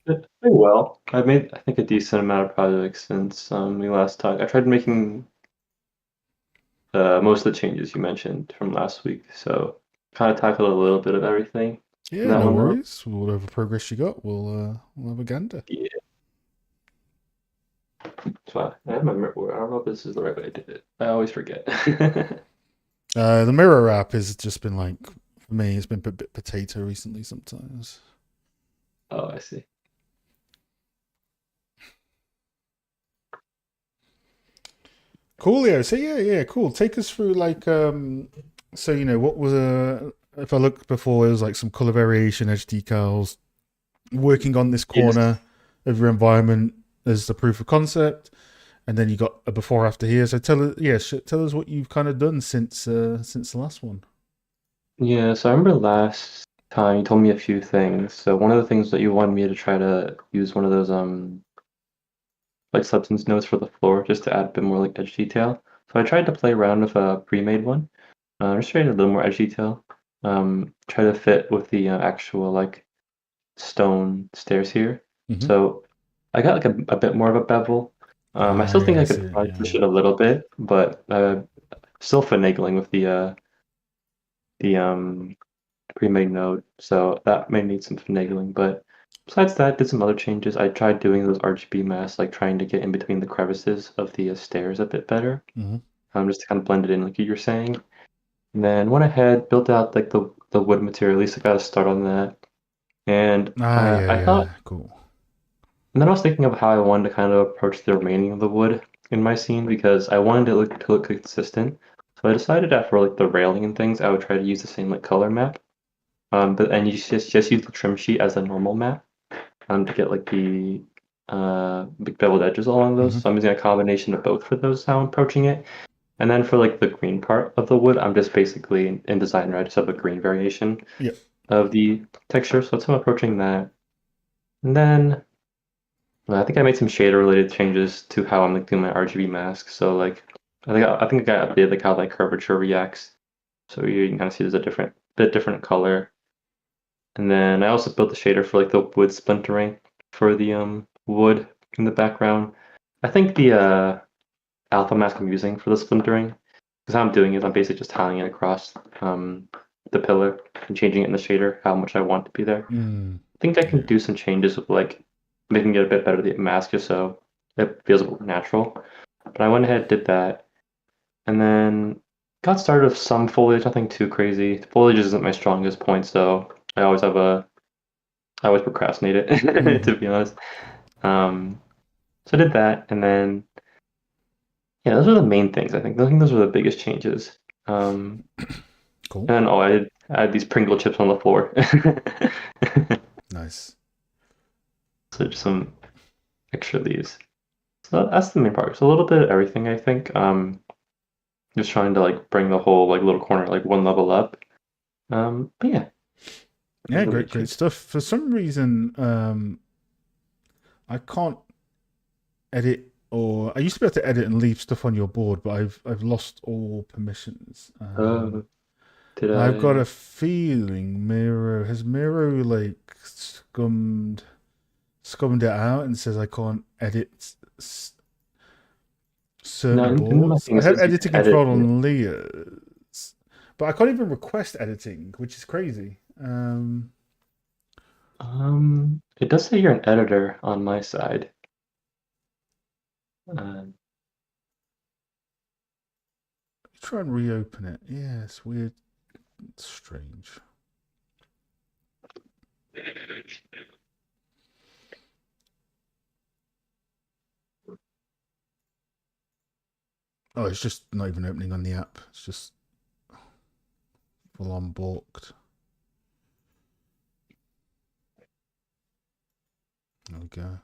it's been well. I've made, I think, a decent amount of projects since we last talked. I tried making most of the changes you mentioned from last week, so kind of tackled a little bit of everything. And Yeah, that no went well. worries. Whatever progress you got, we'll have a gander. Yeah. So I have my mirror. I don't know if this is the right way I did it. I always forget. The mirror app has just been like, for me, it's been a bit potato recently sometimes. Oh, I see. Coolio. So yeah, cool. Take us through like so you know what was if I looked before, it was like some color variation, edge decals, working on this Yes. corner of your environment as the proof of concept, and then you got a before after here. So tell us what you've kind of done since the last one. Yeah, so I remember last time you told me a few things. So one of the things that you wanted me to try to use one of those like substance notes for the floor just to add a bit more like edge detail. So I tried to play around with a pre-made one. Just trying a little more edge detail. Try to fit with the actual like stone stairs here. Mm-hmm. So I got like a bit more of a bevel. I still think Yeah, I I see could it. probably push it a little bit, but still finagling with the pre-made node. So that may need some finagling, but besides that, did some other changes. I tried doing those RGB masks, like trying to get in between the crevices of the stairs a bit better, Mm-hmm. just to kind of blend it in, like you were saying. And then went ahead, built out like the wood material. At least I got a start on that. And I thought, Yeah, cool. and then I was thinking of how I wanted to kind of approach the remaining of the wood in my scene because I wanted it to look consistent. So I decided that for like the railing and things, I would try to use the same like color map. But and you just use the trim sheet as a normal map to get like the big beveled edges along those. Mm-hmm. So I'm using a combination of both for those how I'm approaching it. And then for like the green part of the wood, I'm just basically in Designer, I just have a green variation Yep. of the texture. So that's how I'm approaching that. And then I think I made some shader related changes to how I'm like doing my RGB mask. So like I think I got updated like how like curvature reacts. So you can kind of see there's a bit different color. And then I also built the shader for like the wood splintering for the wood in the background. I think the alpha mask I'm using for the splintering, because how I'm doing is I'm basically just tiling it across the pillar and changing it in the shader how much I want to be there. Mm. I think I can Yeah. do some changes with like making it a bit better the mask just so it feels more natural. But I went ahead and did that, and then got started with some foliage, nothing too crazy. Foliage isn't my strongest point, so I always procrastinate it, Mm-hmm. to be honest. Um, so I did that, and then yeah, those are the main things. I think those are the biggest changes. Um, Cool. and I had these Pringle chips on the floor. Nice. So just some extra of these. So that's the main part. So a little bit of everything, I think. Just trying to like bring the whole like little corner like one level up. But yeah, Yeah, nothing really great changed. stuff. For some reason, I can't edit, or I used to be able to edit and leave stuff on your board, but I've lost all permissions. Did I've got I? a feeling Miro like scummed it out and says I can't edit No, certain in my boards. thing I it have says you editing can edit control it. on Leah's, but I can't even request editing, which is crazy. It does say you're an editor on my side. Try and reopen it. Yeah, it's weird. It's strange. Oh, it's just not even opening on the app. It's just full on balked. There we go.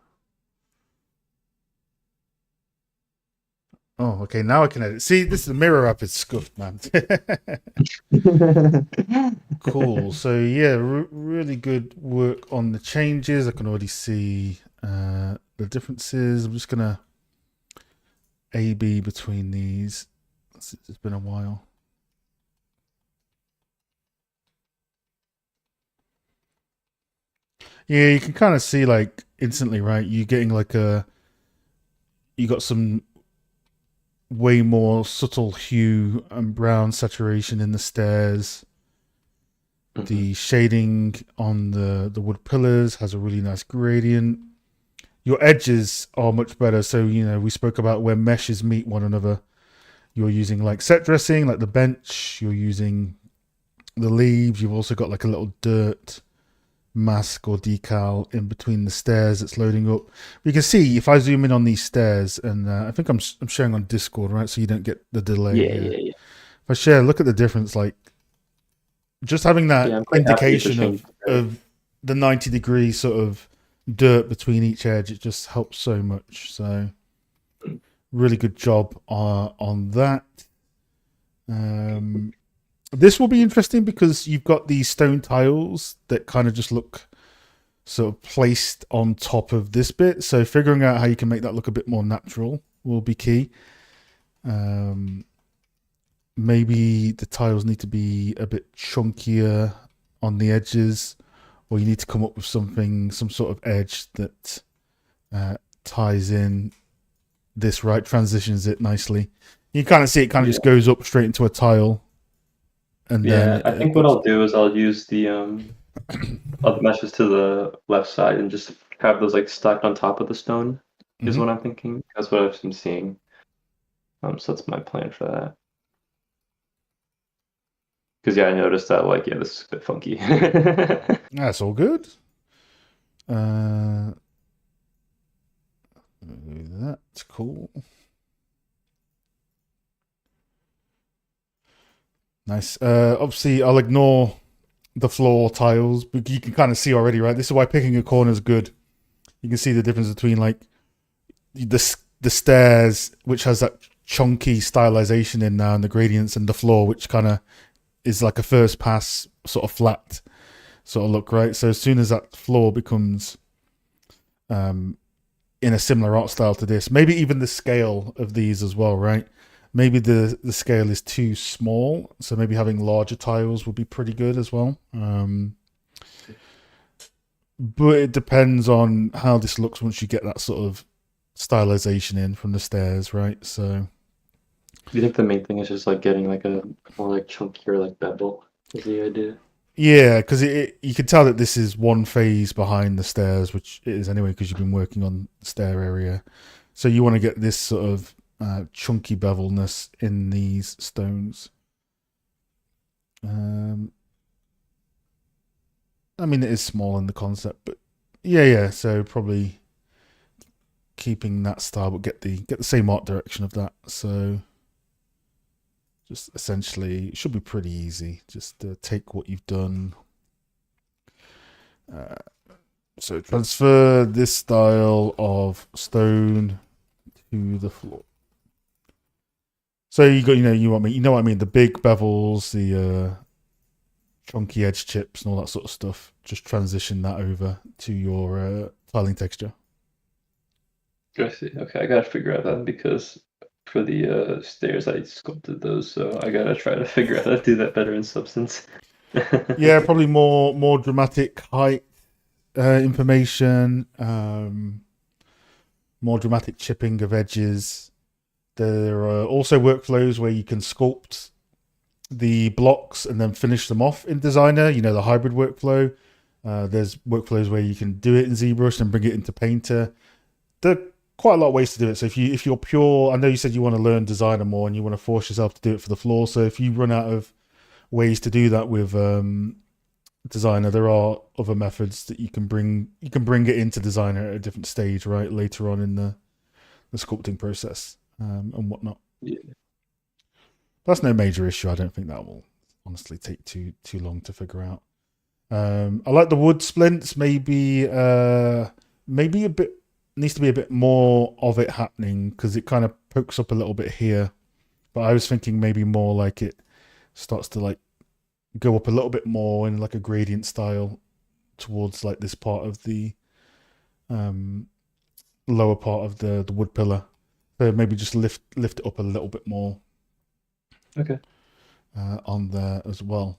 Oh, okay. Now I can edit. See, this is the Miro app is scuffed, man. Cool. So yeah, really good work on the changes. I can already see the differences. I'm just gonna A/B between these. It's been a while. Yeah, you can kind of see like instantly, right? You getting like you got some way more subtle hue and brown saturation in the stairs. Mhm. The shading on the wood pillars has a really nice gradient. Your edges are much better. So, we spoke about where meshes meet one another. You're using like set dressing, like the bench. You're using the leaves. You've also got like a little dirt mask or decal in between the stairs that's loading up. You can see if I zoom in on these stairs, and I think I'm sharing on Discord, right? So you don't get the delay Yeah, here. yeah, yeah. If I share, look at the difference. Like just having Yeah, that I'm quite happy with the indication change. of the 90-degree sort of dirt between each edge, it just helps so much. So really good job on that. This will be interesting because you've got these stone tiles that kind of just look sort of placed on top of this bit. So figuring out how you can make that look a bit more natural will be key. Maybe the tiles need to be a bit chunkier on the edges, or you need to come up with some sort of edge that ties in this right, transitions it nicely. You kind of see it kind of Yeah. just goes up straight into a tile, and then Yeah, I think what it's I'll do is I'll use the other meshes to the left side and just have those like stacked on top of the stone is Mhm. what I'm thinking. That's what I've been seeing. So that's my plan for that. Because yeah, I noticed that like yeah, this is a bit funky. That's all good. Uh, that's cool. Nice. Obviously, I'll ignore the floor tiles, but you can kind of see already, right? This is why picking a corner is good. You can see the difference between like the stairs, which has that chunky stylization in now, and the gradients, and the floor, which kind of is like a first pass sort of flat sort of look, right? So as soon as that floor becomes in a similar art style to this, maybe even the scale of these as well, right? Maybe the scale is too small, so maybe having larger tiles would be pretty good as well. But it depends on how this looks once you get that sort of stylization in from the stairs, right? So Do you think the main thing is just like getting like a more like chunkier like bevel is the idea? yeah, because you can tell that this is one phase behind the stairs, which it is anyway because you've been working on the stair area. So you want to get this sort of chunky bevelness in these stones. I mean, it is small in the concept, but yeah. So probably keeping that style, but get the same art direction of that. So just essentially, it should be pretty easy. Just take what you've done. Uh, so transfer this style of stone to the floor. So you got, you know what I mean, the big bevels, the chunky edge chips, and all that sort of stuff. Just transition that over to your tiling texture. I see. Okay, I gotta figure out that because for the stairs I sculpted those, so I gotta try to figure out how to do that better in Substance. Yeah, probably more dramatic height information, more dramatic chipping of edges. There are also workflows where you can sculpt the blocks and then finish them off in Designer. You know, the hybrid workflow. There's workflows where you can do it in ZBrush and bring it into Painter. There are quite a lot of ways to do it. So if you're pure, I know you said you want to learn Designer more and you want to force yourself to do it for the floor. So if you run out of ways to do that with Designer, there are other methods that you can bring. You can bring it into Designer at a different stage, right, later on in the sculpting process and whatnot. Yeah. That's no major issue. I don't think that will honestly take too long to figure out. I like the wood splints. Maybe a bit needs to be a bit more of it happening because it kind of pokes up a little bit here. But I was thinking maybe more like it starts to like go up a little bit more in like a gradient style towards like this part of the lower part of the wood pillar. So maybe just lift it up a little bit more. Okay. On there as well.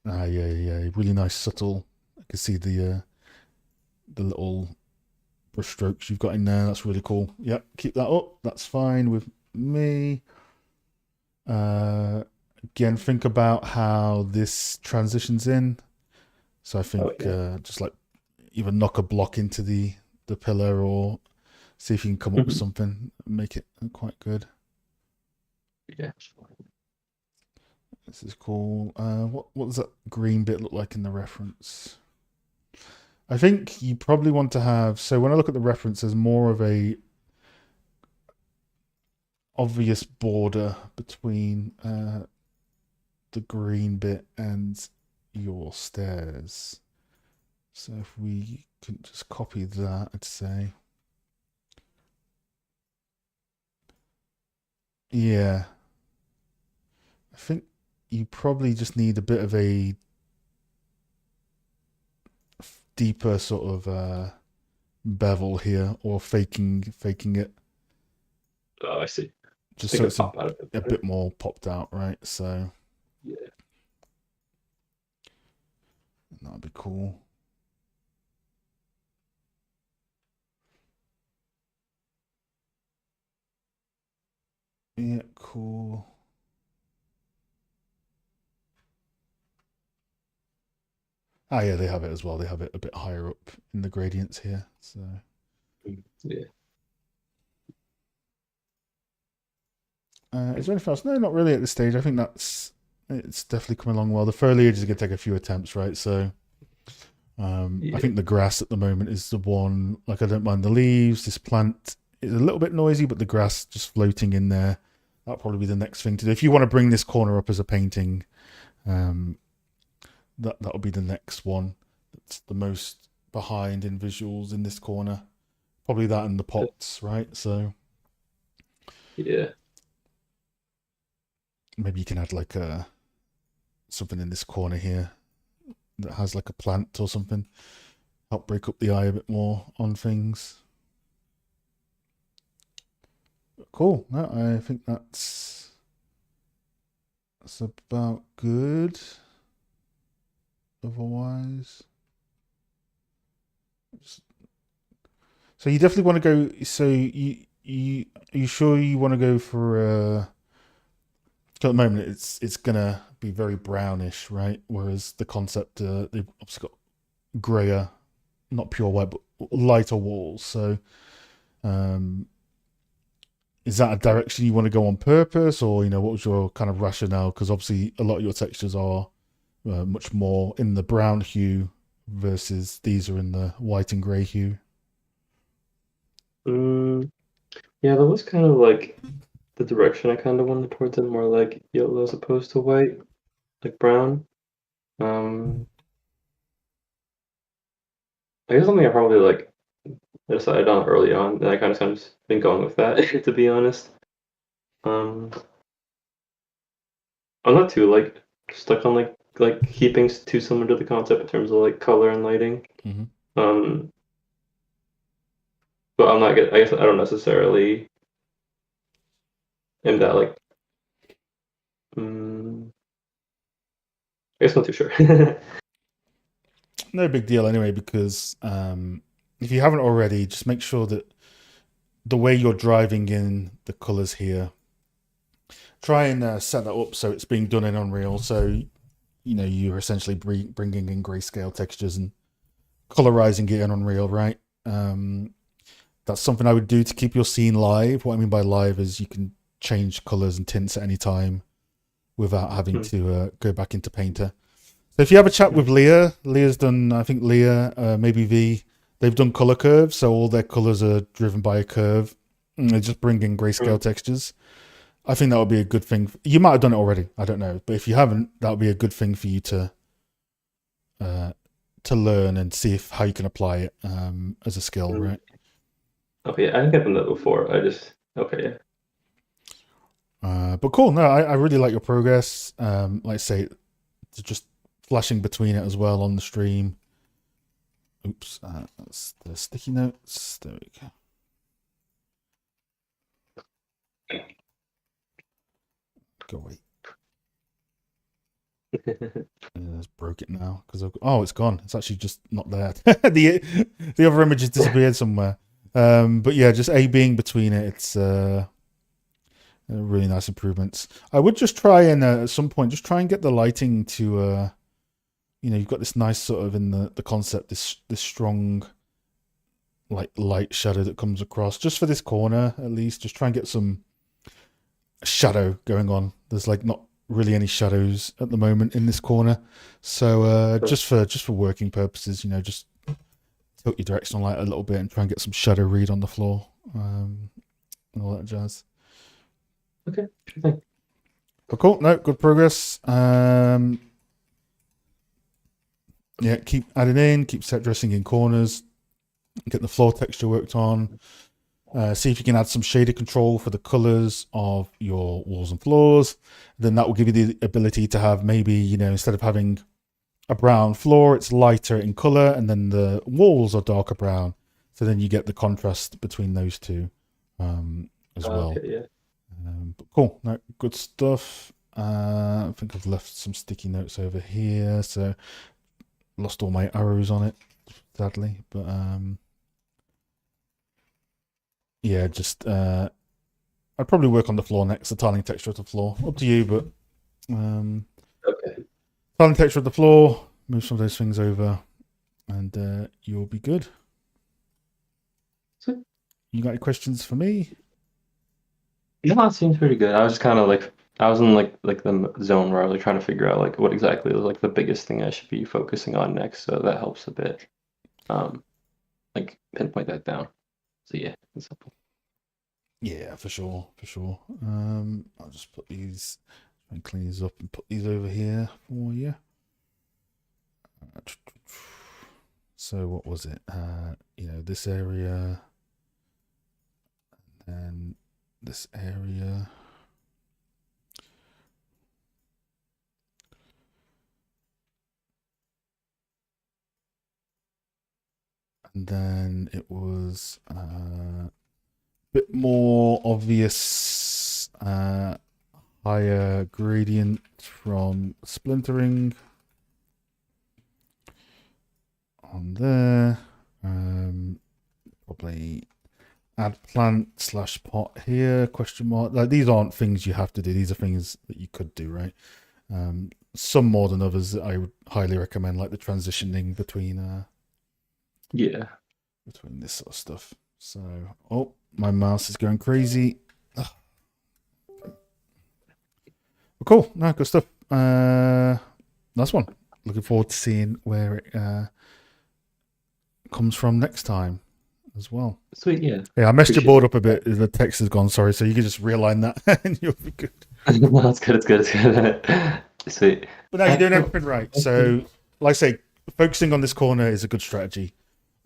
Yeah, really nice, subtle. I can see the little brush strokes you've got in there. That's really cool. Yep, keep that up. That's fine with me. Again, think about how this transitions in. So I think just like either knock a block into the pillar or see if you can come up with something and make it quite good. Yeah. This is cool. What does that green bit look like in the reference? I think you probably want to have. So when I look at the reference, there's more of a obvious border between the green bit and your stairs. So if we can just copy that, I'd say. Yeah. I think you probably just need a bit of a deeper sort of bevel here, or faking it, Oh, I see. just Make so it it's pop out of it a better. bit more popped out, right? So Yeah. that'd be cool. Yeah, cool. Ah, yeah, they have it as well. They have it a bit higher up in the gradients here. So, Yeah. is there anything else? No, not really at this stage. I think it's definitely coming along well. The foliage is going to take a few attempts, right? So, I think the grass at the moment is the one. Like, I don't mind the leaves. This plant is a little bit noisy, but the grass just floating in there. That'll probably be the next thing to do. If you want to bring this corner up as a painting, that'll be the next one. That's the most behind in visuals in this corner. Probably that and the pots, right? So Yeah. maybe you can add like something in this corner here that has like a plant or something. Help break up the eye a bit more on things. Cool. No, I think that's about good. Otherwise, so you definitely want to go. So are you sure you want to go for? At the moment, it's gonna be very brownish, right? Whereas the concept, they've obviously got grayer, not pure white, but lighter walls. So, is that a direction you want to go on purpose, or what was your kind of rationale? Because obviously, a lot of your textures are much more in the brown hue versus these are in the white and grey hue. Yeah, that was kind of like the direction I kind of wanted towards it, more like yellow as opposed to white, like brown. Um, I guess something I probably like decided on early on, and I kind of just been going with that, to be honest. Um, I'm not too like stuck on like keeping too similar to the concept in terms of like color and lighting. Hmm. Um, but I'm not get. I guess I don't necessarily am that like. Mm, I guess I'm not too sure. No big deal anyway, because if you haven't already, just make sure that the way you're driving in the colors here, try and set that up so it's being done in Unreal. So you're essentially bringing in grayscale textures and colorizing it in Unreal, right? That's something I would do to keep your scene live. What I mean by live is you can change colors and tints at any time without having to go back into Painter. So if you have a chat with Leah's done, I think Leah, maybe V, they've done color curves, so all their colors are driven by a curve. And they just bring in grayscale textures. I think that would be a good thing. You might have done it already, I don't know, but if you haven't, that would be a good thing for you to learn and see how you can apply it as a skill, right? Okay, I think I've done that before. Okay, yeah. But cool. No, I really like your progress. Like I say, just flashing between it as well on the stream. Oops, that's the sticky notes. There we go. Go away. It's broke it now because it's gone. It's actually just not there. the other image has disappeared somewhere. But yeah, just A being between it. It's really nice improvements. I would just try and at some point just try and get the lighting to you've got this nice sort of in the concept this strong like light shadow that comes across just for this corner at least. Just try and get some shadow going on. There's like not really any shadows at the moment in this corner, so just for working purposes, just tilt your directional light a little bit and try and get some shadow read on the floor, and all that jazz. Okay, sure thing. But cool, no, good progress. Yeah, keep adding in, keep set dressing in corners, get the floor texture worked on. See if you can add some shader control for the colors of your walls and floors. Then that will give you the ability to have maybe, instead of having a brown floor, it's lighter in color, and then the walls are darker brown. So then you get the contrast between those two as well. Okay, yeah. But cool, no, good stuff. I think I've left some sticky notes over here, so lost all my arrows on it, sadly. But yeah, just I'd probably work on the floor next, the tiling texture of the floor. Up to you, but Okay. tiling texture of the floor, move some of those things over, and you'll be good. Sweet. You got any questions for me? No, it seems pretty good. I was just kind of like I was in like the zone where I was like trying to figure out like what exactly was like the biggest thing I should be focusing on next. So that helps a bit. Like pinpoint that down. So yeah, it's helpful. Yeah, for sure, for sure. I'll just put these and clean these up and put these over here for you. So what was it? This area, and this area. And then it was a bit more obvious, higher gradient from splintering on there. Probably add plant / pot here, question mark. Like, these aren't things you have to do. These are things that you could do, right? Some more than others that I would highly recommend, like the transitioning between between this sort of stuff. So, my mouse is going crazy. Ugh. Well, cool. No, good stuff. Nice one. Looking forward to seeing where it comes from next time as well. Sweet, yeah. Yeah, I messed your board up a bit. The text has gone, sorry. So you can just realign that and you'll be good. No, it's good. It's good. Sweet. But no, you're doing everything right. So, like I say, focusing on this corner is a good strategy.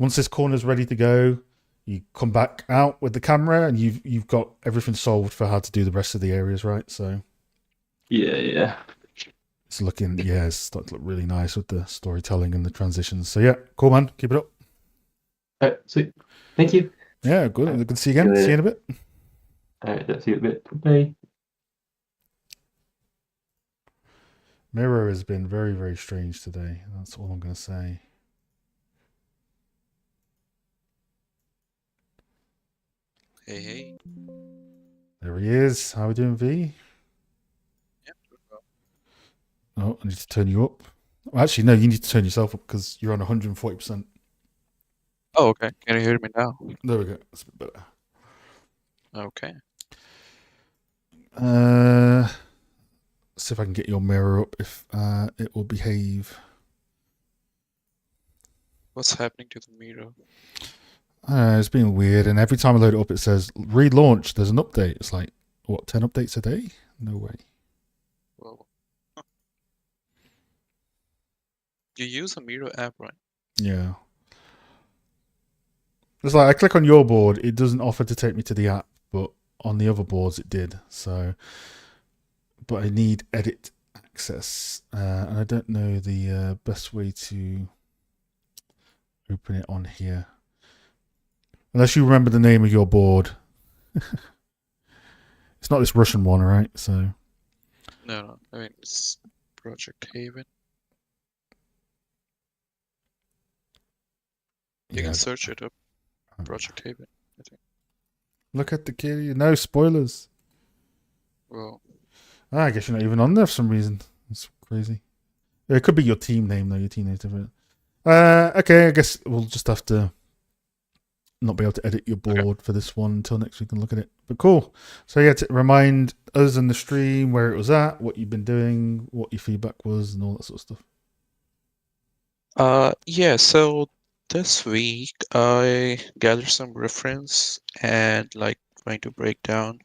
Once this corner's ready to go, you come back out with the camera, and you've got everything solved for how to do the rest of the areas, right? So Yeah. it's looking, yeah, it's starting to look really nice with the storytelling and the transitions. So yeah, cool, man. Keep it up. All right, sweet. Thank you. Yeah, good. All right, Good to see you see you again. See you later. in a bit. All right, see you in a bit. Bye. Mirror has been very, very strange today. That's all I'm going to say. Hey. There he is. How are we doing, V? Yeah, doing well. Oh, I need to turn you up. Well, actually, no, you need to turn yourself up because you're on 140%. Oh, okay. Can you hear me now? There we go. That's a bit better. Okay. See if I can get your mirror up if it will behave. What's happening to the mirror? It's been weird, and every time I load it up, it says relaunch. There's an update. It's like, what, 10 updates a day? No way. Well, huh. You use a mirror app, right? Yeah. It's like I click on your board, it doesn't offer to take me to the app, but on the other boards it did. So, but I need edit access, and I don't know the best way to open it on here. Unless you remember the name of your board. It's not this Russian one, right? So No. I mean, it's Project Haven. You yeah. can search it up. Project Haven, I think. Look at the kitty. No spoilers. Well, I guess you're not even on there for some reason. It's crazy. It could be your team name though. Your team name's different. Okay, I guess we'll just have to not be able to edit your board for this one until next week and look at it. But cool. So yeah, to remind us in the stream where it was at, what you've been doing, what your feedback was, and all that sort of stuff. yeah, so this week I gathered some reference and like trying to break down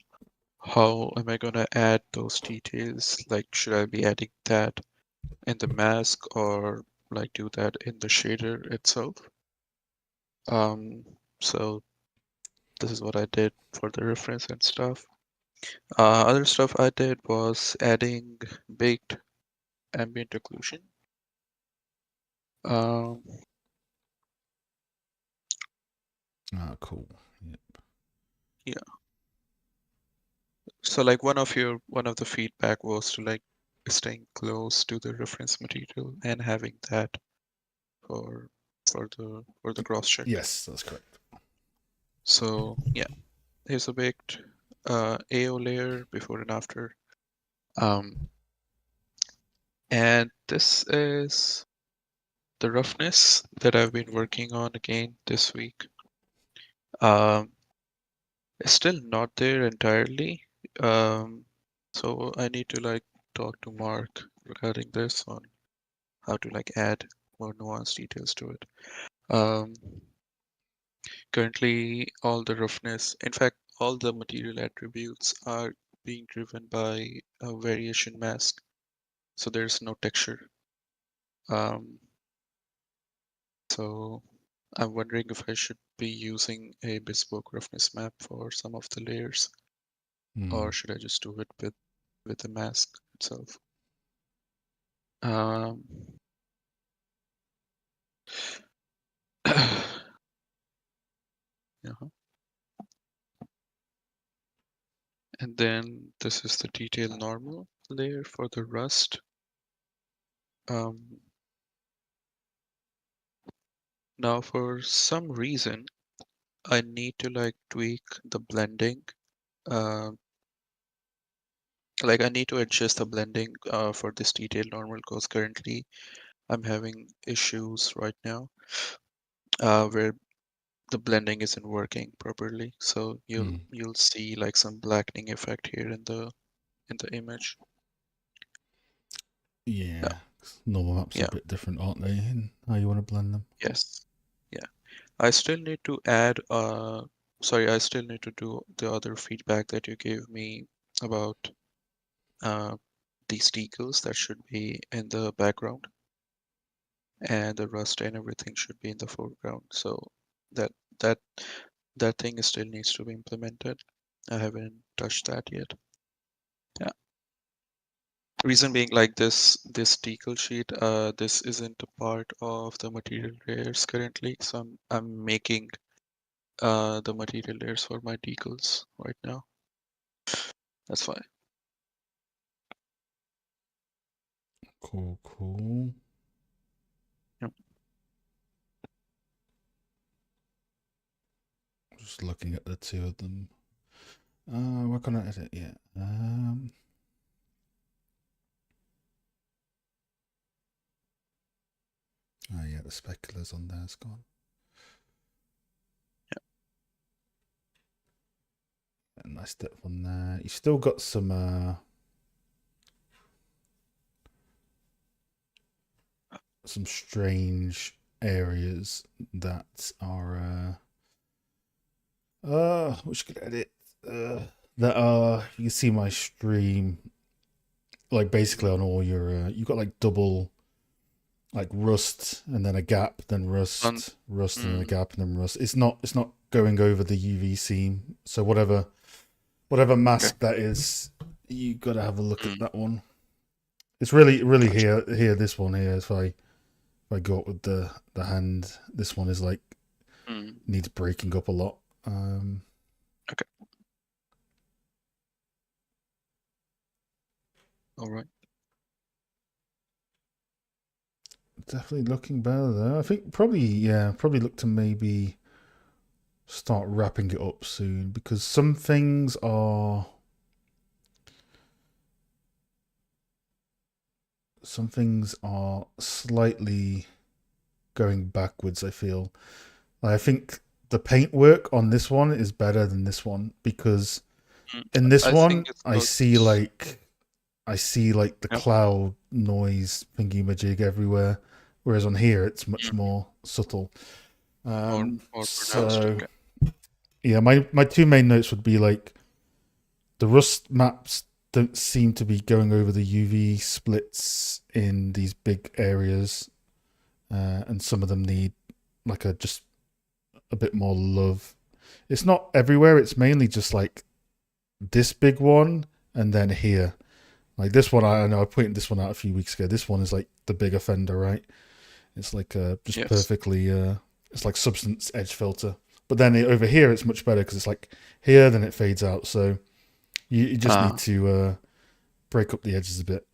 how am I gonna add those details? Like, should I be adding that in the mask or like do that in the shader itself? So this is what I did for the reference and stuff. Other stuff I did was adding baked ambient occlusion. Um, Cool. Yep. yeah. So like one of the feedback was to like staying close to the reference material and having that for the cross check. Yes, that's correct. So yeah, here's a baked AO layer before and after. And this is the roughness that I've been working on again this week. It's still not there entirely. So I need to like talk to Mark regarding this on how to like add more nuanced details to it. Currently all the roughness, in fact, all the material attributes are being driven by a variation mask. So there's no texture. So I'm wondering if I should be using a bespoke roughness map for some of the layers, or should I just do it with the mask itself? Uh-huh. And then this is the detail normal layer for the rust. Now for some reason, I need to like tweak the blending. Like I need to adjust the blending for this detail normal because currently I'm having issues right now where the blending isn't working properly. So you'll see like some blackening effect here in the image. Yeah. Normal maps are a bit different, aren't they? In how you want to blend them. Yes. Yeah. I still need to add I still need to do the other feedback that you gave me about these decals that should be in the background. and the rust and everything should be in the foreground. So that that that thing still needs to be implemented. I haven't touched that yet. Yeah. Reason being, like this decal sheet, this isn't a part of the material layers currently, so I'm making the material layers for my decals right now. That's why. Cool. Yep. Just looking at the two of them. What can I edit yet? Oh yeah, the specular's on there. It's gone. Yep. A nice depth on there. You still got some strange areas that are which could edit that are, you can see my stream, like basically on all your you've got like double, like rust and then a gap, then rust, rust and then a gap and then rust. It's not going over the UV seam. So whatever mask that is, you got to have a look at that one. It's really here this one here. If I go up with the hand, this one is like needs breaking up a lot. Okay. All right. Definitely looking better though. I think probably look to maybe start wrapping it up soon, because some things are slightly going backwards, I feel. I think the paintwork on this one is better than this one, because in this one I see like the cloud noise thingy majig everywhere, whereas on here it's much more subtle. More so pronounced. Yeah, my two main notes would be like the rust maps don't seem to be going over the UV splits in these big areas, and some of them need like just a bit more love. It's not everywhere, it's mainly just like this big one and then here. Like this one, I know I pointed this one out a few weeks ago. This one is like the big offender, right? It's like just perfectly, it's like substance edge filter. But then over here, it's much better because it's like here, then it fades out. So you just need to break up the edges a bit.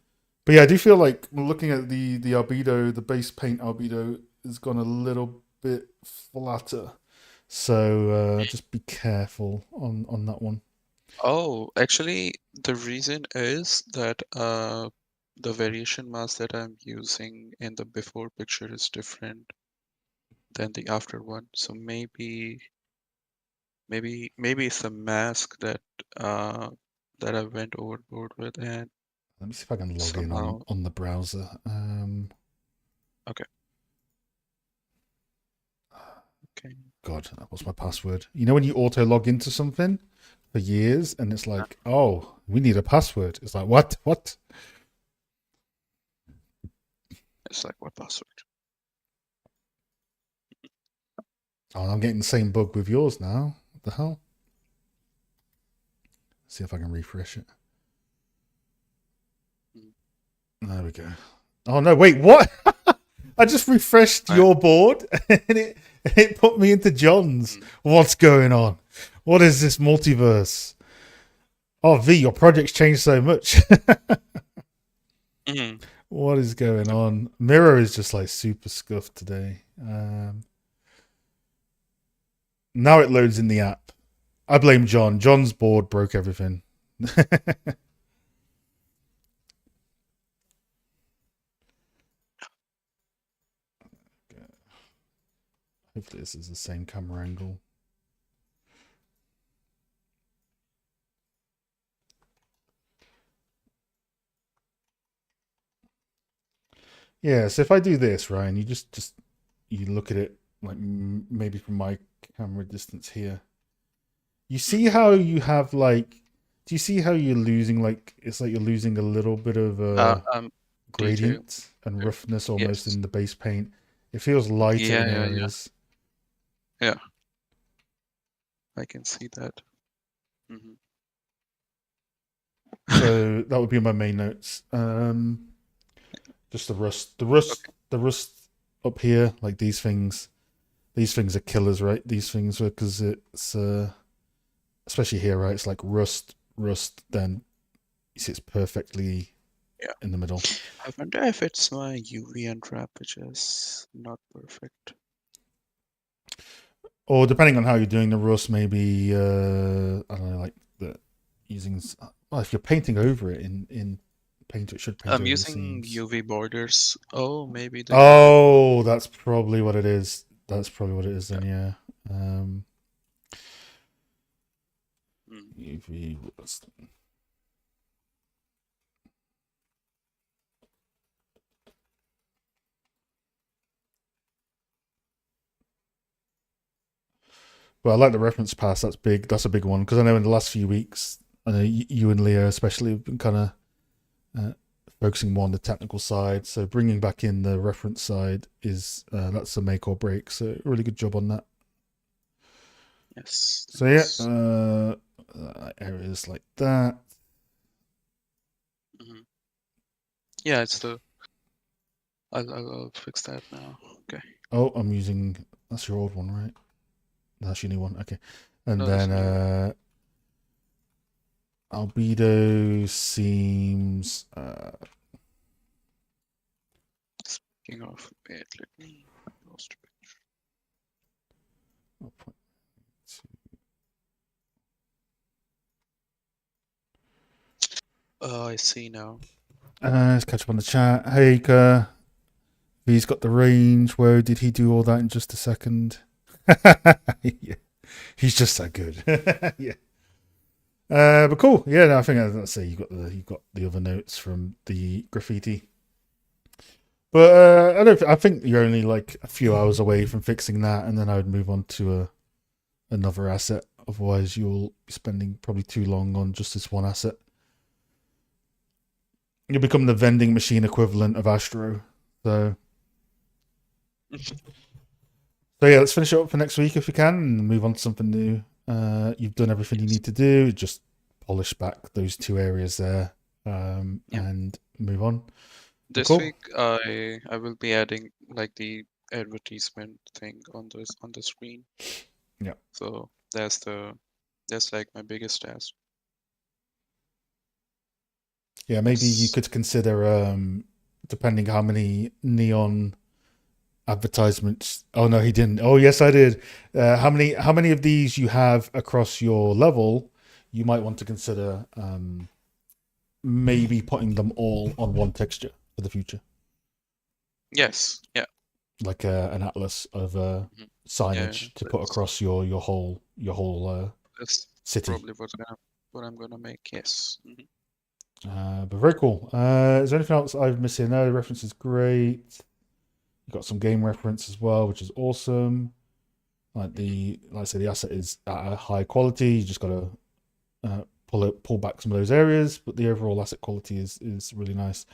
But yeah, I do feel like looking at the albedo, the base paint albedo has gone a little bit flatter. So just be careful on that one. Oh, actually, the reason is that the variation mask that I'm using in the before picture is different than the after one. So maybe it's a mask that that I went overboard with, and let me see if I can log in somehow on the browser. Okay. Okay. God, that was my password. You know when you auto log into something for years and it's like, oh, we need a password. It's like, what? It's like, what password? Oh, I'm getting the same bug with yours now. What the hell? See if I can refresh it. There we go. Oh no, wait, what? I just refreshed your board and it put me into John's. What's going on? What is this multiverse? Oh, V, your project's changed so much. What is going on? Mirror is just like super scuffed today. Now it loads in the app. I blame John. John's board broke everything. Hopefully this is the same camera angle. Yeah, so if I do this, Ryan, you just you look at it like maybe from my camera distance here. You see how you have like, do you see how you're losing, like it's like you're losing a little bit of gradient and Yeah. roughness almost Yes. in the base paint. It feels lighter Yeah, in yeah, yeah. areas. I can see that. Hmm. So that would be my main notes. Just the rust up here, like these things. These things are killers, right? These things, because it's especially here, right? It's like rust. Then you see it's perfectly Yeah. in the middle. I wonder if it's my UV unwrap, which is not perfect. Or depending on how you're doing the rust, maybe I don't know, like the using. Well, if you're painting over it in paint, it should paint I'm over the using seams. UV borders. Oh, maybe the Oh, that's probably what it is. That's probably what it is then. Yeah. UV rust. Well, I like the reference pass. That's big. That's a big one because I know in the last few weeks, I know you and Leo especially have been kind of focusing more on the technical side. So bringing back in the reference side is that's a make or break. So really good job on that. Yes. So yeah, areas like that. Mhm. Yeah, it's the. I'll fix that now. Okay. Oh, I'm using that's your old one, right? That's your new one. Okay, and No, this then albedo seems. Speaking of, wait, let me post a picture. 0.2. Oh, I see now. Let's catch up on the chat. Hey, he's got the range. Whoa, did he do all that in just a second? Yeah. He's just so good. Yeah. But cool. Yeah, no, I think let's say you got the other notes from the graffiti. But I think you're only like a few hours away from fixing that, and then I would move on to another asset. Otherwise, you'll be spending probably too long on just this one asset. You'll become the vending machine equivalent of Astro. So yeah, let's finish it up for next week if we can, and move on to something new. You've done everything you need to do. Just polish back those two areas there, and move on. This Cool. week, I will be adding like the advertisement thing on the screen. Yeah. So that's like my biggest task. Yeah, maybe you could consider, depending how many neon advertisements. Oh no, he didn't. Oh yes, I did. How many of these you have across your level? You might want to consider maybe putting them all on one texture for the future. Yes. Yeah. Like an atlas of signage to put across your whole That's city. probably what I'm gonna make. Yes. But very cool. Is there anything else I've missed here? No, the reference is great. You got some game reference as well, which is awesome. Like I said, the asset is at a high quality. You just got to pull back some of those areas, but the overall asset quality is really nice.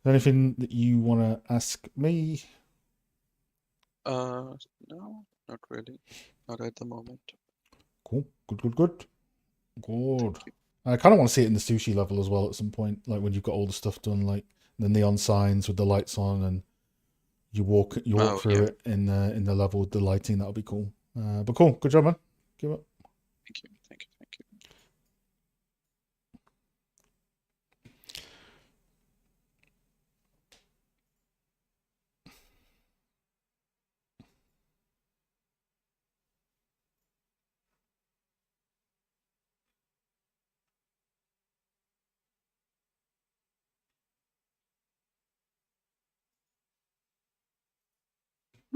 Anything that you want to ask me? No, not really. Not at the moment. Cool. Good. I kind of want to see it in the sushi level as well at some point, like when you've got all the stuff done, like the neon signs with the lights on, and you walk through it in the level with the lighting. That'll be cool. But cool, good job, man. Give up. Thank you.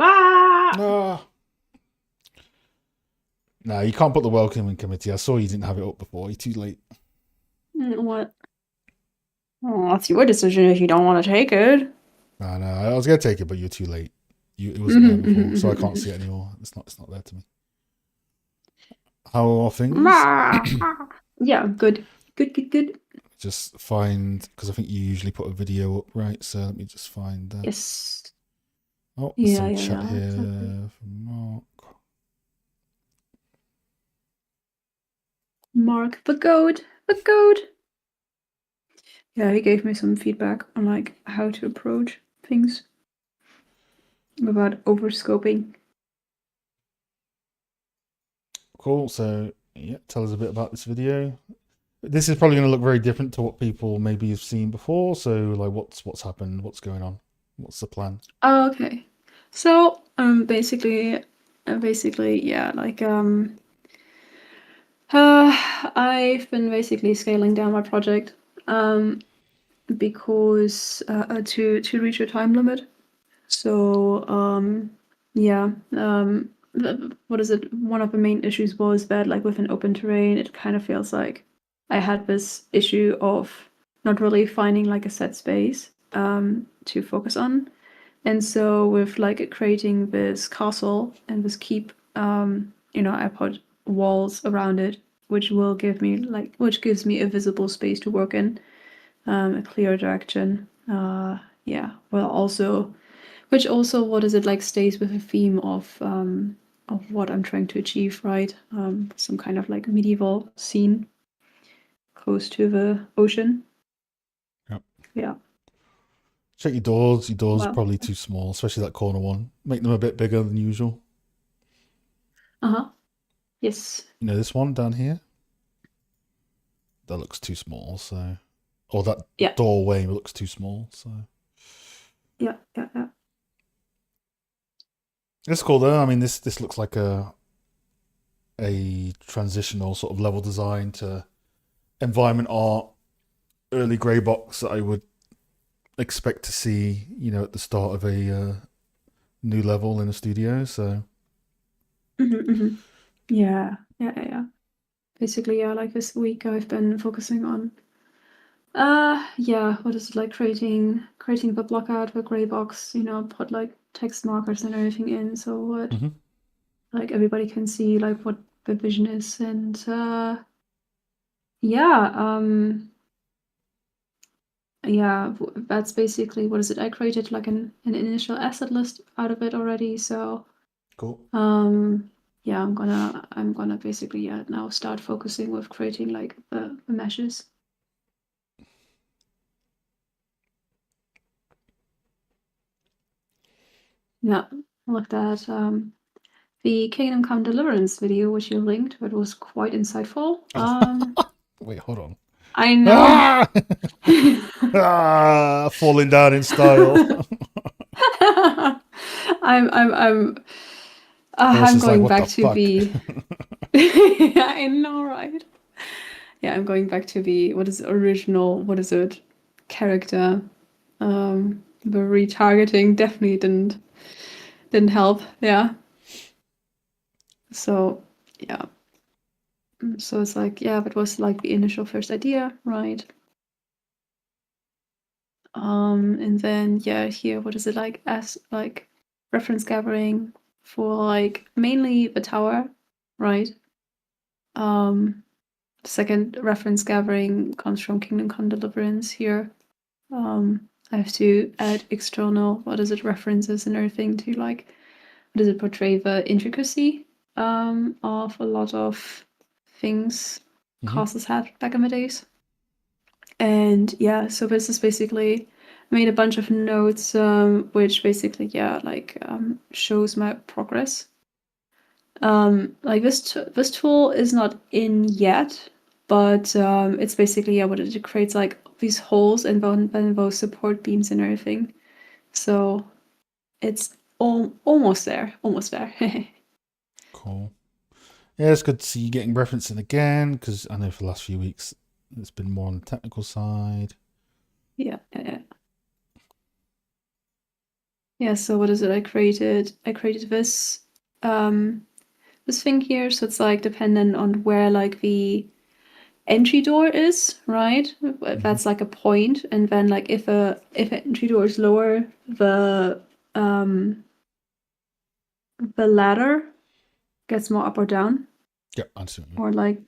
Ah. No, you can't put the welcoming committee. I saw you didn't have it up before. You're too late. What? Oh, that's your decision if you don't want to take it. No, I was gonna take it, but you're too late. It wasn't there before, so I can't see it anymore. It's not there to me. How are things? Yeah, good. just find, because I think you usually put a video up, right? So let me just find that. Yes. Oh, there's Yeah, some yeah, chat yeah, here exactly. from Mark. Mark the goat. The goat. Yeah, he gave me some feedback on like how to approach things without overscoping. Cool. So yeah, tell us a bit about this video. This is probably going to look very different to what people maybe have seen before. So like, what's happened? What's going on? What's the plan? Oh, okay. So basically, yeah, like I've been basically scaling down my project because to reach a time limit. So yeah, what is it? One of the main issues was that like with an open terrain, it kind of feels like I had this issue of not really finding like a set space to focus on. And so with like creating this castle and this keep, I put walls around it, which will give me which gives me a visible space to work in, a clear direction. Yeah. Well, also, which also, what is it like, stays with the theme of what I'm trying to achieve, right? Some kind of like medieval scene close to the ocean. Yep. Yeah. Check your doors. Your doors are Well. probably too small, especially that corner one. Make them a bit bigger than usual. Uh-huh. Yes. You know, this one down here? That looks too small, so... Or that Yeah. doorway looks too small, so... Yeah. It's cool though. I mean, this looks like a transitional sort of level design to environment art, early grey box that I would expect to see, at the start of a new level in a studio. So Yeah. Basically, yeah, like this week I've been focusing on what is it, like creating the block art, the gray box, put like text markers and everything in, so what like everybody can see like what the vision is. And that's basically, what is it, I created like an initial asset list out of it already. So cool. yeah, I'm gonna basically now start focusing with creating like the meshes. Yeah, looked at the Kingdom Come Deliverance video, which you linked, but was quite insightful. Wait, hold on. I know. Falling down in style. I'm going what back the to fuck? the. I know, right? Yeah, I'm going back to the original. What is it? Character. The retargeting definitely didn't help. Yeah. So yeah. So it's like, yeah, that was like the initial first idea, right? And then here, what is it like, as like reference gathering for like mainly the tower, right? Second reference gathering comes from Kingdom Come Deliverance here. I have to add external, references and everything to like, portray the intricacy of a lot of things classes had back in the days. And yeah, so this is basically, I made a bunch of notes, which basically, shows my progress. Like this tool is not in yet, but it's basically, it creates like these holes and then those support beams and everything. So it's almost there. Cool. Yeah, it's good to see you getting referencing again, because I know for the last few weeks it's been more on the technical side. Yeah. Yeah, so what is it? I created this this thing here, so it's like dependent on where like the entry door is, right? That's like a point, and then like if an entry door is lower, the ladder gets more up or down. Yeah, I see. Or like,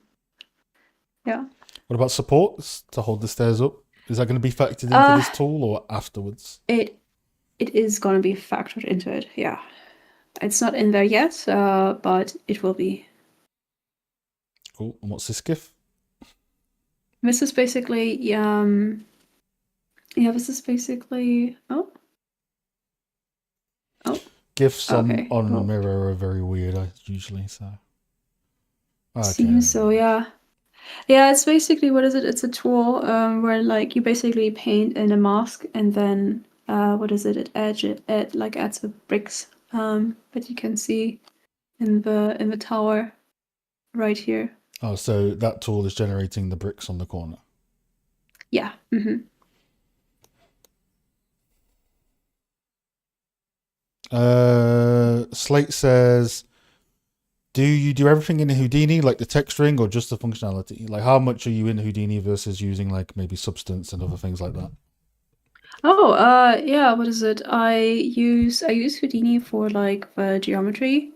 yeah. What about supports to hold the stairs up? Is that going to be factored into Uh, this tool or afterwards? It is going to be factored into it. Yeah, it's not in there yet, but it will be. Cool. And what's this GIF? This is basically this is basically GIFs Okay, on cool. Miro are very weird, usually. So. Seems so, yeah. Yeah, it's basically, what is it? It's a tool where like you basically paint in a mask and then what is it? It adds the bricks that you can see in the tower right here. Oh, so that tool is generating the bricks on the corner. Yeah. Mm-hmm. Slate says, do you do everything in Houdini, like the texturing, or just the functionality? Like, how much are you in Houdini versus using like maybe Substance and other things like that? Oh, yeah, what is it? I use Houdini for like the geometry.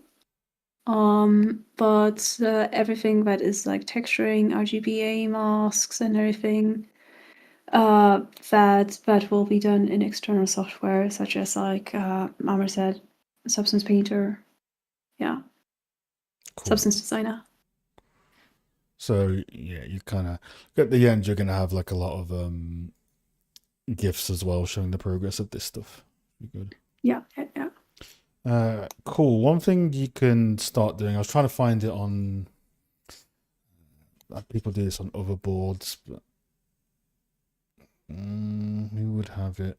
But everything that is like texturing, RGBA masks and everything, that will be done in external software such as like Mama said, Substance Painter, yeah, Cool. Substance Designer. So yeah, you kind of at the end you're gonna have like a lot of GIFs as well showing the progress of this stuff. Be good. Yeah. Cool. One thing you can start doing, I was trying to find it on people do this on other boards, but who would have it?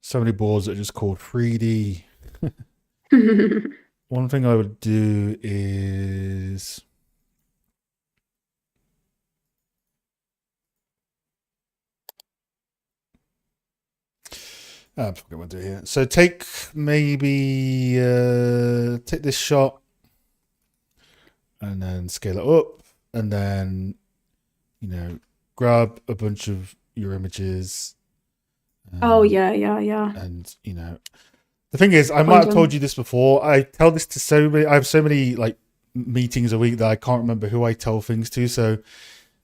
So many boards that are just called 3D. One thing I would do is I forget what to do here. So take maybe take this shot and then scale it up, and then grab a bunch of your images. Oh yeah. And the thing is, I might have told you this before. I tell this to so many. I have so many like meetings a week that I can't remember who I tell things to. So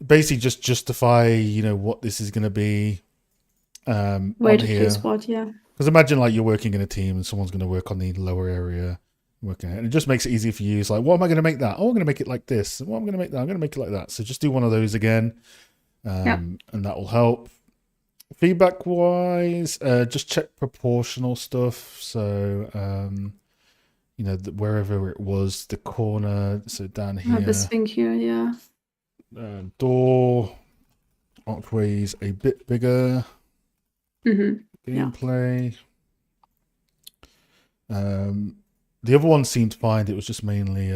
basically, just justify what this is going to be. Where to place what, yeah. Because imagine like you're working in a team and someone's going to work on the lower area, working it, and it just makes it easy for you. It's like, what am I going to make that? Oh, I'm going to make it like this. What am I going to make that? I'm going to make it like that. So just do one of those again, and that will help. Feedback wise, just check proportional stuff. So wherever it was, the corner. So down here, this thing here, yeah. Door archways a bit bigger. Gameplay. The other one seemed fine. It was just mainly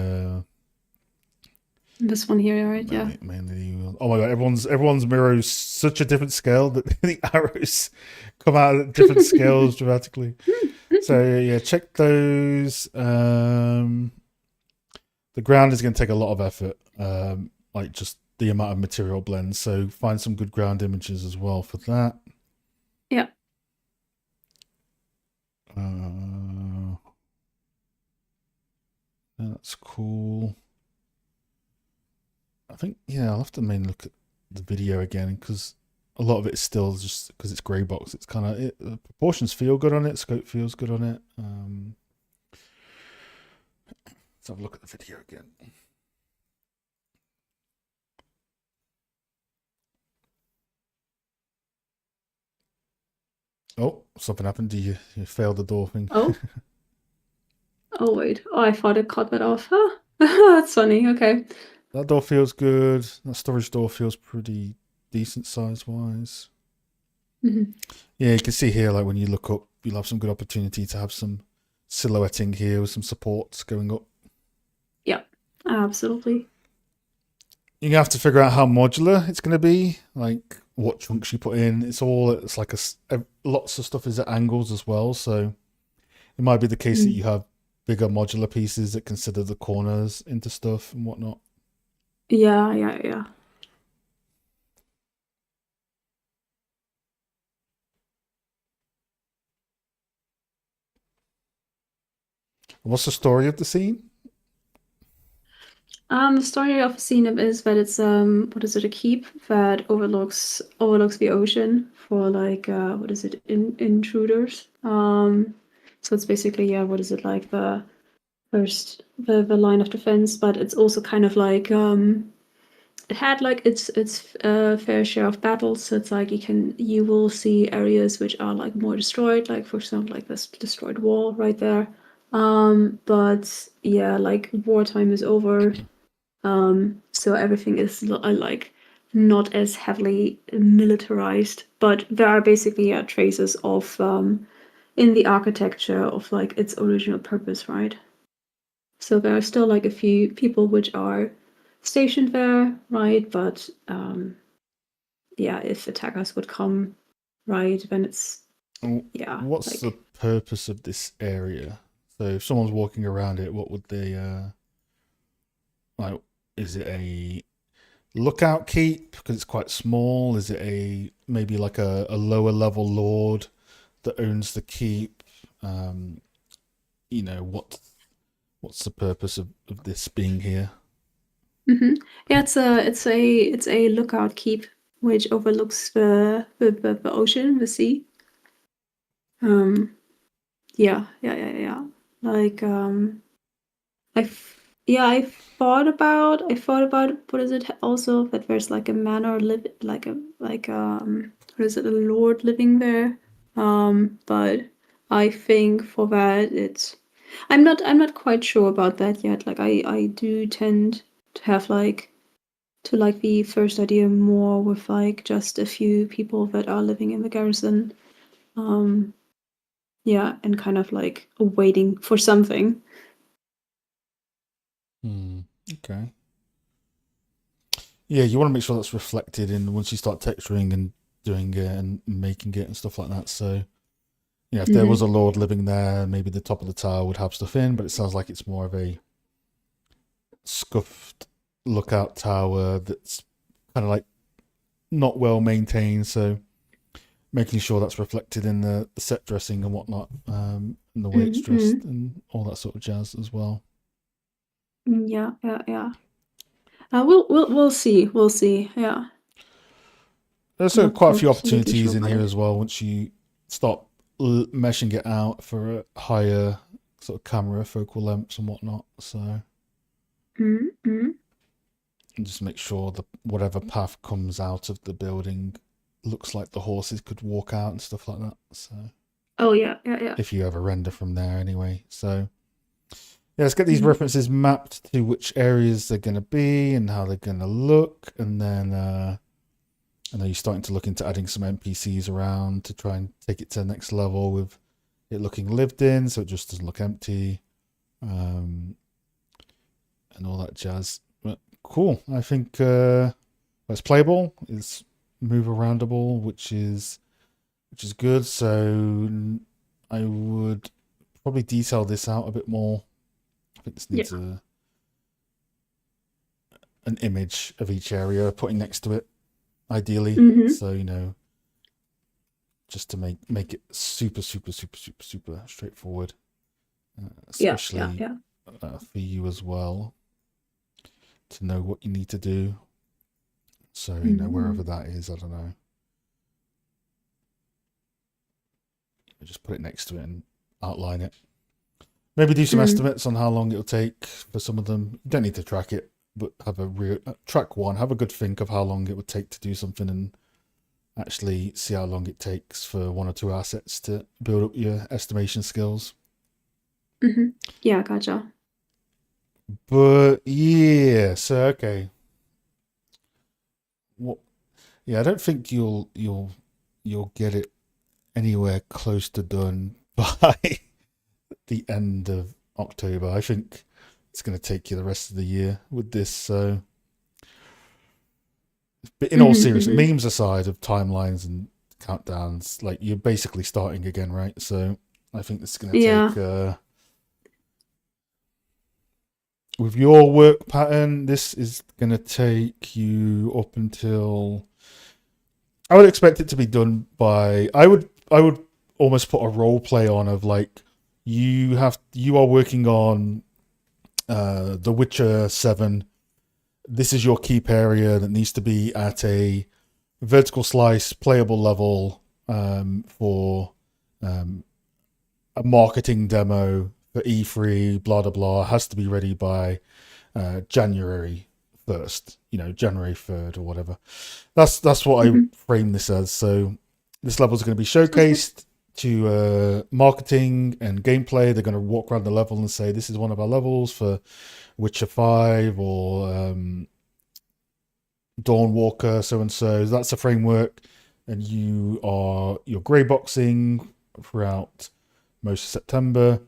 this one here, right? Mainly. Oh my god! Everyone's Miro's such a different scale that the arrows come out at different scales dramatically. So yeah, check those. The ground is going to take a lot of effort. Like just the amount of material blends. So find some good ground images as well for that. Yeah. That's cool. I think I'll have to mainly look at the video again because a lot of it is still just because it's grey box. It's kind of the proportions feel good on it. Scope feels good on it. Let's have a look at the video again. Oh, something happened. You failed the door thing. Oh. Oh wait. Oh, I thought it cut that off. Huh? That's funny. Okay. That door feels good. That storage door feels pretty decent size wise. Yeah, you can see here, like when you look up, you'll have some good opportunity to have some silhouetting here with some supports going up. Yeah, absolutely. You have to figure out how modular it's going to be, like what chunks you put in. It's like lots of stuff is at angles as well, so it might be the case that you have bigger modular pieces that consider the corners into stuff and whatnot. Yeah. What's the story of the scene? The story of Sineb is that it's what is it, a keep that overlooks the ocean for like what is it, intruders. So it's basically, yeah, what is it, like the the line of defense, but it's also kind of like it had like its fair share of battles. So it's like you will see areas which are like more destroyed, like for example like this destroyed wall right there. But yeah, like wartime is over. So everything is like not as heavily militarized, but there are basically, yeah, traces of in the architecture of like its original purpose, right? So there are still like a few people which are stationed there, right? But yeah, if attackers would come, right, then it's, yeah, What's the like purpose of this area? So if someone's walking around it, what would they like? Is it a lookout keep because it's quite small? Is it a maybe like a lower level lord that owns the keep? You know, what's the purpose of this being here? yeah, it's a lookout keep which overlooks the ocean, the sea. Yeah. Like I thought about what is it also, that there's like a manor what is it, a lord living there. But I think for that I'm not quite sure about that yet. Like I do tend to have like the first idea more with like just a few people that are living in the garrison. Yeah, and kind of like waiting for something. Okay. Yeah, you want to make sure that's reflected in once you start texturing and doing it and making it and stuff like that. So, yeah, if there was a lord living there, maybe the top of the tower would have stuff in, but it sounds like it's more of a scuffed lookout tower that's kind of like not well maintained. So, making sure that's reflected in the set dressing and whatnot, and the way it's dressed and all that sort of jazz as well. Yeah. We'll see. We'll see. Yeah. There's Not- quite a not few completely opportunities sure in about here it. as well once you start meshing it out for a higher sort of camera focal lengths and whatnot. So Mm-hmm. and just make sure that whatever path comes out of the building looks like the horses could walk out and stuff like that. So Oh yeah. if you ever render from there anyway. So yeah, let's get these Mhm. references mapped to which areas they're going to be and how they're going to look, and then I know you're starting to look into adding some NPCs around to try and take it to the next level with it looking lived in, so it just doesn't look empty, and all that jazz. But cool. I think it's playable. It's move aroundable, which is good. So I would probably detail this out a bit more. I think this needs an image of each area putting next to it, ideally. Mhm. So just to make it super straightforward, especially Yeah. for you as well to know what you need to do. So wherever that is, I don't know, just put it next to it and outline it. Maybe do some estimates on how long it'll take for some of them. You don't need to track it, but have a real track one. Have a good think of how long it would take to do something, and actually see how long it takes for one or two assets to build up your estimation skills. Yeah, gotcha. But yeah, so okay. What? Yeah, I don't think you'll get it anywhere close to done by the end of October. I think it's going to take you the rest of the year with this. So, but in all seriousness, memes aside of timelines and countdowns, like you're basically starting again, right? So I think this is going to take. With your work pattern, this is going to take you up until. I would expect it to be done by. I would almost put a role play on of like you are working on The Witcher 7 this is your keep area that needs to be at a vertical slice playable level for a marketing demo for E3, blah blah blah. It has to be ready by January 1st, January 3rd or whatever. That's what I frame this as. So this level is going to be showcased to marketing and gameplay. They're going to walk around the level and say, this is one of our levels for Witcher 5 or Dawnwalker, so and so. That's a framework, and you're grey boxing throughout most of September,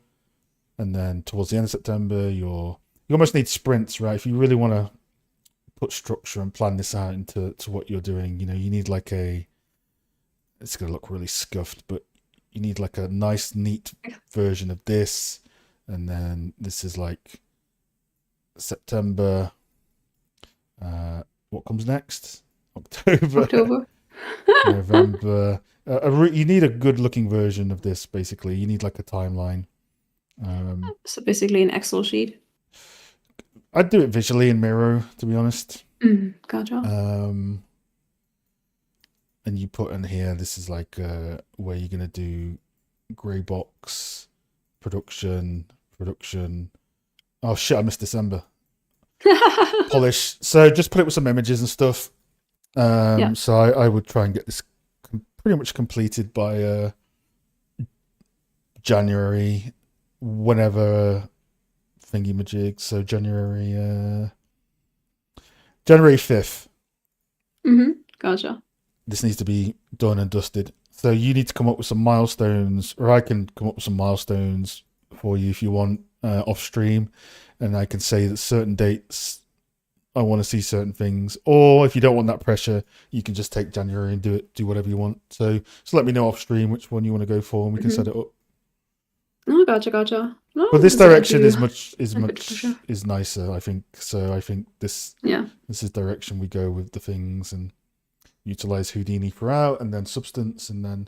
and then towards the end of September, you almost need sprints, right? If you really want to put structure and plan this out into what you're doing, you need like it's going to look really scuffed, but you need like a nice, neat version of this, and then this is like September. What comes next? October. November. You need a good-looking version of this. Basically, you need like a timeline. So basically, an Excel sheet. I'd do it visually in Miro, to be honest. Gotcha. And you put in here, this is like where you're gonna do grey box production. Oh shit! I missed December. Polish. So just put it with some images and stuff. So I would try and get this pretty much completed by January, whenever thingy-majig. So January 5th. Gotcha. This needs to be done and dusted. So you need to come up with some milestones, or I can come up with some milestones for you if you want off stream, and I can say that certain dates I want to see certain things, or if you don't want that pressure, you can just take January and do whatever you want. So let me know off stream which one you want to go for, and we can set it up. Oh, gotcha. No, But this direction is nicer, I think. So I think this is direction we go with the things and utilize Houdini throughout, and then Substance, and then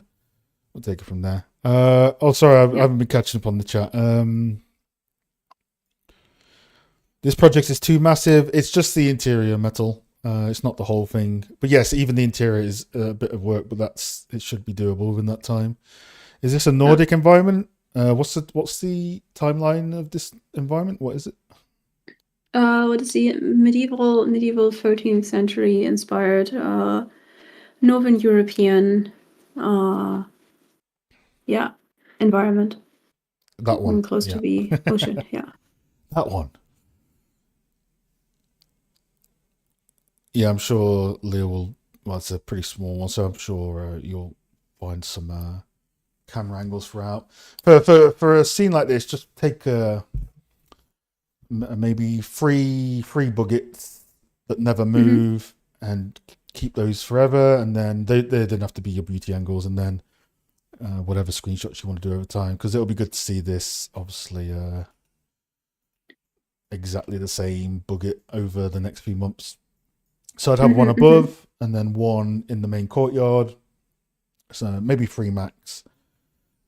we'll take it from there. Sorry, I haven't been catching up on the chat. This project is too massive. It's just the interior metal. It's not the whole thing. But yes, even the interior is a bit of work, but it should be doable within that time. Is this a Nordic environment? What's the timeline of this environment? What is it? What is the medieval 13th century inspired Northern European environment. That one. Close to the ocean, yeah. That one. Yeah, I'm sure Leo will. Well, it's a pretty small one, so I'm sure you'll find some camera angles throughout. For a scene like this, just take maybe three buckets that never move, and keep those forever. And then they don't have to be your beauty angles, and then whatever screenshots you want to do over time, because it'll be good to see this. Obviously, exactly the same bucket over the next few months. So I'd have one above and then one in the main courtyard. So maybe 3 max.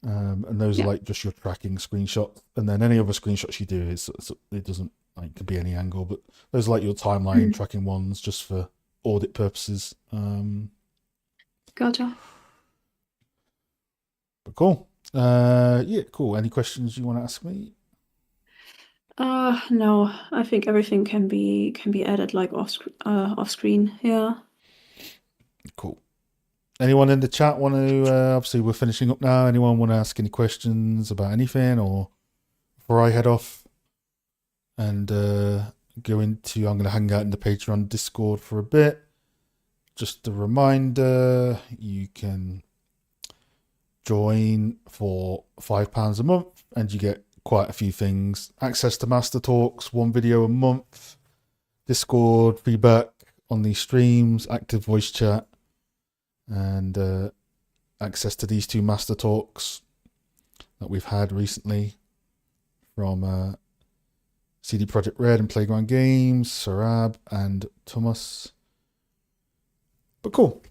And those are like just your tracking screenshots. And then any other screenshots you do, it doesn't like could be any angle, but those are like your timeline tracking ones just for audit purposes. Gotcha. But cool. Cool. Any questions you want to ask me? No, I think everything can be added like off screen. Yeah. Cool. Anyone in the chat want to? Obviously, we're finishing up now. Anyone want to ask any questions about anything, or before I head off and go into? I'm going to hang out in the Patreon Discord for a bit. Just a reminder: you can join for £5 a month, and you get quite a few things. Access to Master Talks, 1 video a month, Discord, feedback on these streams, active voice chat, and access to these 2 Master Talks that we've had recently from CD Projekt Red and Playground Games, Sarab and Thomas. But cool.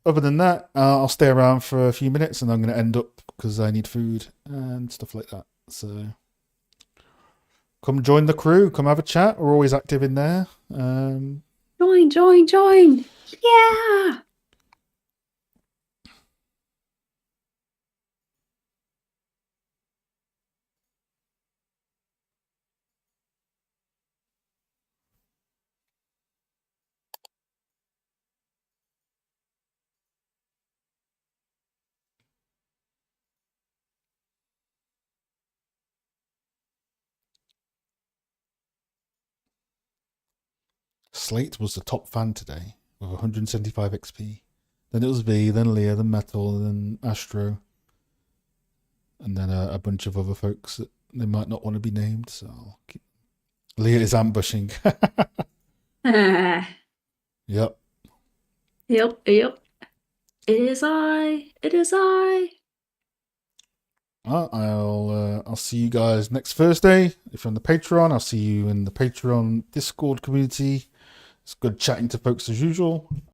Other than that, I'll stay around for a few minutes, and I'm going to end up because I need food and stuff like that. So come join the crew. Come have a chat. We're always active in there. Join! Yeah! Slate was the top fan today with 175 XP. Then it was V, then Leah, then Metal, then Astro, and then a bunch of other folks that they might not want to be named. So I'll keep... Leah is ambushing. Ah, Yep. yep. It is I. I'll see you guys next Thursday. If you're on the Patreon, I'll see you in the Patreon Discord community. It's good chatting to folks as usual.